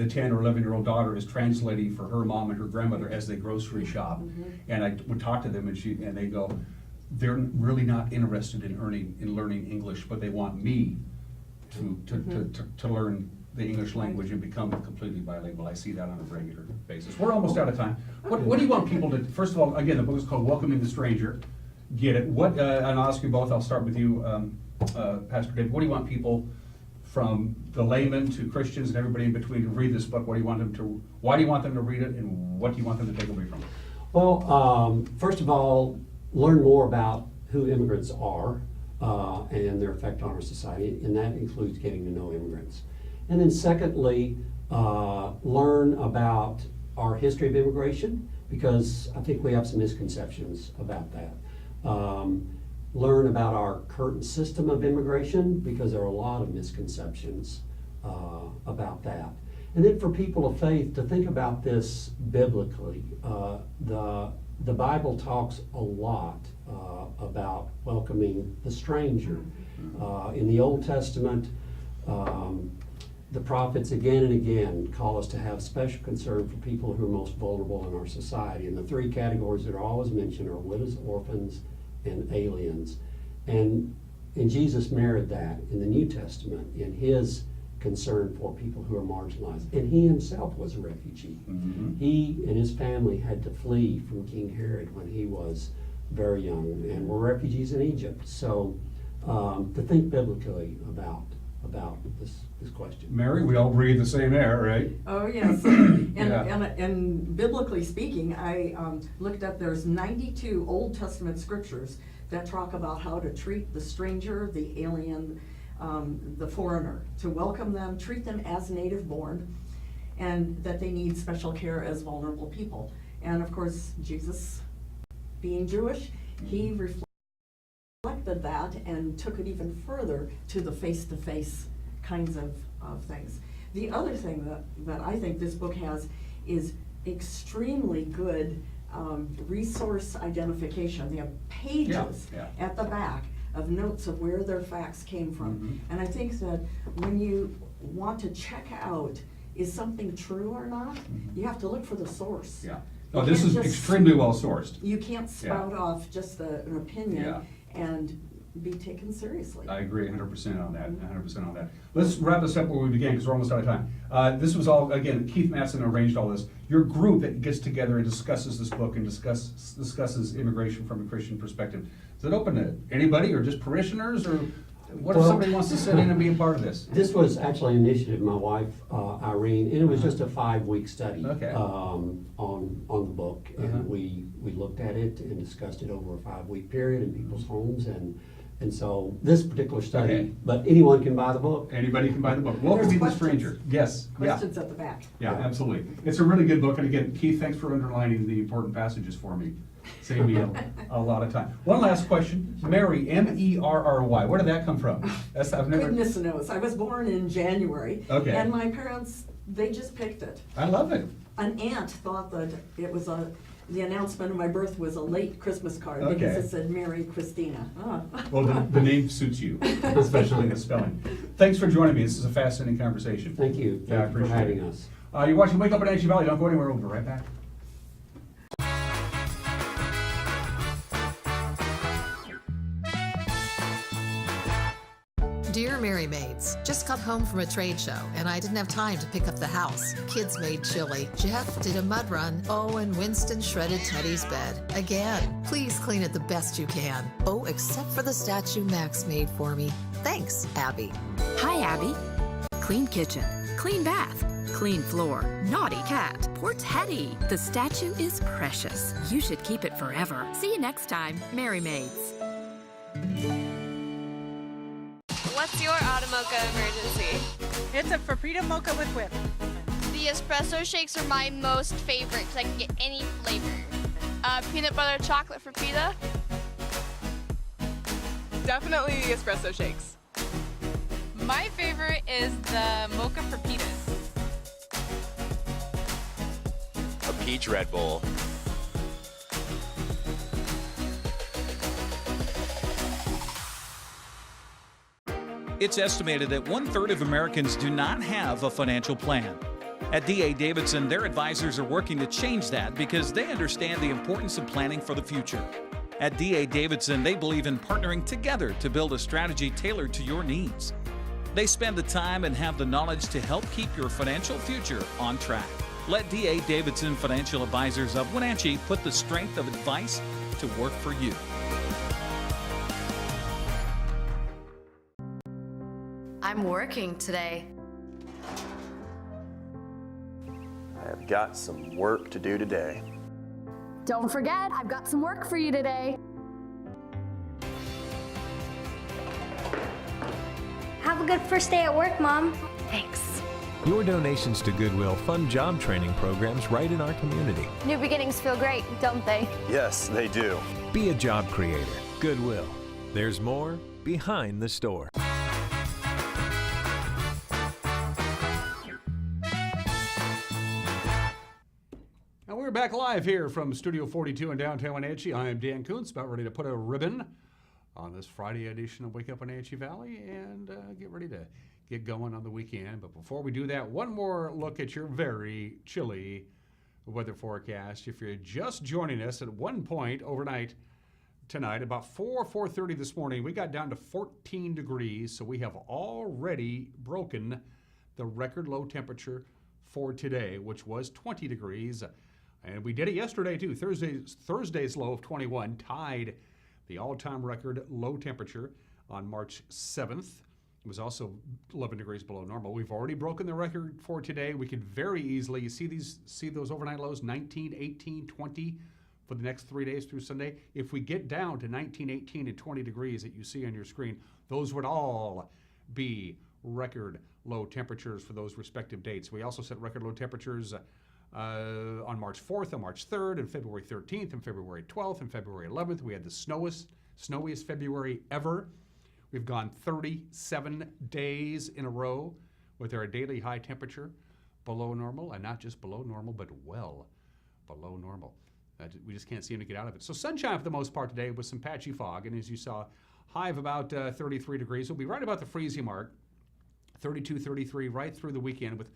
Speaker 1: 10 or 11-year-old daughter is translating for her mom and her grandmother as they grocery shop. And I would talk to them and they go, they're really not interested in learning English, but they want me to learn the English language and become completely bilingual. I see that on a regular basis. We're almost out of time. What do you want people to, first of all, again, the book is called Welcoming the Stranger. Get it. And I'll ask you both, I'll start with you, Pastor Dave. What do you want people, from the layman to Christians and everybody in between, to read this book? Why do you want them to read it, and what do you want them to take away from it?
Speaker 2: Well, first of all, learn more about who immigrants are and their effect on our society, and that includes getting to know immigrants. And then secondly, learn about our history of immigration, because I think we have some misconceptions about that. Learn about our current system of immigration, because there are a lot of misconceptions about that. And then for people of faith to think about this biblically. The Bible talks a lot about welcoming the stranger. In the Old Testament, the prophets again and again call us to have special concern for people who are most vulnerable in our society. And the three categories that are always mentioned are widows, orphans, and aliens. And Jesus mirrored that in the New Testament in his concern for people who are marginalized. And he himself was a refugee. He and his family had to flee from King Herod when he was very young, and were refugees in Egypt. So to think biblically about this question.
Speaker 1: Mary, we all breathe the same air, right?
Speaker 23: Oh, yes. And biblically speaking, I looked up, there's 92 Old Testament scriptures that talk about how to treat the stranger, the alien, the foreigner, to welcome them, treat them as native born, and that they need special care as vulnerable people. And of course, Jesus, being Jewish, he reflected that and took it even further to the face-to-face kinds of things. The other thing that I think this book has is extremely good resource identification. They have pages at the back of notes of where their facts came from. And I think that when you want to check out, is something true or not, you have to look for the source.
Speaker 1: Oh, this is extremely well sourced.
Speaker 23: You can't spout off just an opinion and be taken seriously.
Speaker 1: I agree 100% on that, 100% on that. Let's wrap this up where we began, because we're almost out of time. This was all, again, Keith Matson arranged all this. Your group that gets together and discusses this book and discusses immigration from a Christian perspective, is it open to anybody or just parishioners, or what if somebody wants to sit in and be a part of this?
Speaker 2: This was actually an initiative, my wife, Irene, and it was just a 5-week study on the book. And we looked at it and discussed it over a 5-week period in people's homes, and And so this particular study,
Speaker 1: Okay.
Speaker 2: but anyone can buy the book.
Speaker 1: Anybody can buy the book. Welcome to Be the Stranger. Yes.
Speaker 23: Questions at the back.
Speaker 1: Yeah, absolutely. It's a really good book. And again, Keith, thanks for underlining the important passages for me. Save me a lot of time. One last question. Mary, M-E-R-R-Y. Where did that come from? I've never.
Speaker 23: Goodness knows. I was born in January.
Speaker 1: Okay.
Speaker 23: And my parents, they just picked it.
Speaker 1: I love it.
Speaker 23: An aunt thought that it was the announcement of my birth was a late Christmas card
Speaker 1: Okay.
Speaker 23: because it said Mary Christina. Oh.
Speaker 1: Well, the name suits you, especially the spelling. Thanks for joining me. This is a fascinating conversation.
Speaker 2: Thank you.
Speaker 1: Yeah, I
Speaker 2: Thank you for
Speaker 1: appreciate
Speaker 2: having
Speaker 1: it.
Speaker 2: us.
Speaker 1: You're watching Wake Up in Wenatchee Valley. Don't go anywhere. We'll be right back.
Speaker 3: Dear Mary Maids, just got home from a trade show and I didn't have time to pick up the house. Kids made chili. Jeff did a mud run. Oh, and Winston shredded Teddy's bed. Again, please clean it the best you can. Oh, except for the statue Max made for me. Thanks, Abby.
Speaker 5: Hi, Abby. Clean kitchen, clean bath, clean floor, naughty cat, poor Teddy. The statue is precious. You should keep it forever. See you next time, Mary Maids.
Speaker 22: What's your auto mocha emergency?
Speaker 24: It's a Frappuccino mocha with whip.
Speaker 22: The espresso shakes are my most favorite because I can get any flavor. Peanut butter chocolate for pita.
Speaker 25: Definitely the espresso shakes. My favorite is the mocha for pitas.
Speaker 26: A peach Red Bull.
Speaker 27: It's estimated that 1/3 of Americans do not have a financial plan. At D.A. Davidson, their advisors are working to change that because they understand the importance of planning for the future. At D.A. Davidson, they believe in partnering together to build a strategy tailored to your needs. They spend the time and have the knowledge to help keep your financial future on track. Let D.A. Davidson Financial Advisors of Wenatchee put the strength of advice to work for you.
Speaker 28: I'm working today.
Speaker 29: I have got some work to do today.
Speaker 28: Don't forget, I've got some work for you today.
Speaker 30: Have a good first day at work, Mom.
Speaker 28: Thanks.
Speaker 31: Your donations to Goodwill fund job training programs right in our community.
Speaker 30: New beginnings feel great, don't they?
Speaker 29: Yes, they do.
Speaker 31: Be a job creator. Goodwill. There's more behind the store.
Speaker 1: We're back live here from Studio 42 in downtown Wenatchee. I am Dan Kuntz, about ready to put a ribbon on this Friday edition of Wake Up Wenatchee Valley and get ready to get going on the weekend. But before we do that, one more look at your very chilly weather forecast. If you're just joining us, at one point overnight tonight, about 4:30 this morning, we got down to 14 degrees, so we have already broken the record low temperature for today, which was 20 degrees. And we did it yesterday, too. Thursday's low of 21 tied the all-time record low temperature on March 7th. It was also 11 degrees below normal. We've already broken the record for today. We could very easily, you see those overnight lows, 19, 18, 20 for the next 3 days through Sunday. If we get down to 19, 18, and 20 degrees that you see on your screen, those would all be record low temperatures for those respective dates. We also set record low temperatures on March 4th, and March 3rd, and February 13th, and February 12th, and February 11th. We had the snowiest February ever. We've gone 37 days in a row with our daily high temperature below normal, and not just below normal, but well below normal. We just can't seem to get out of it. So sunshine for the most part today with some patchy fog, and as you saw, high of about 33 degrees. We'll be right about the freezing mark, 32, 33, right through the weekend with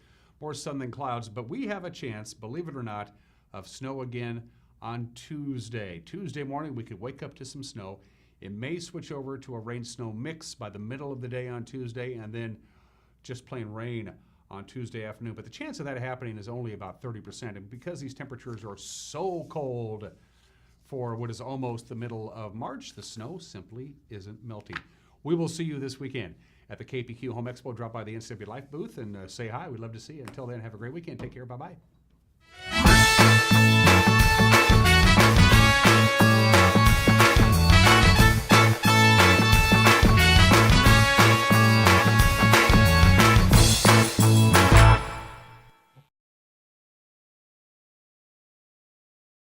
Speaker 1: more sun than clouds. But we have a chance, believe it or not, of snow again on Tuesday. Tuesday morning, we could wake up to some snow. It may switch over to a rain-snow mix by the middle of the day on Tuesday, and then just plain rain on Tuesday afternoon. But the chance of that happening is only about 30%. And because these temperatures are so cold for what is almost the middle of March, the snow simply isn't melting. We will see you this weekend at the KPQ Home Expo. Drop by the NCW Life booth and say hi. We'd love to see you. Until then, have a great weekend. Take care. Bye-bye.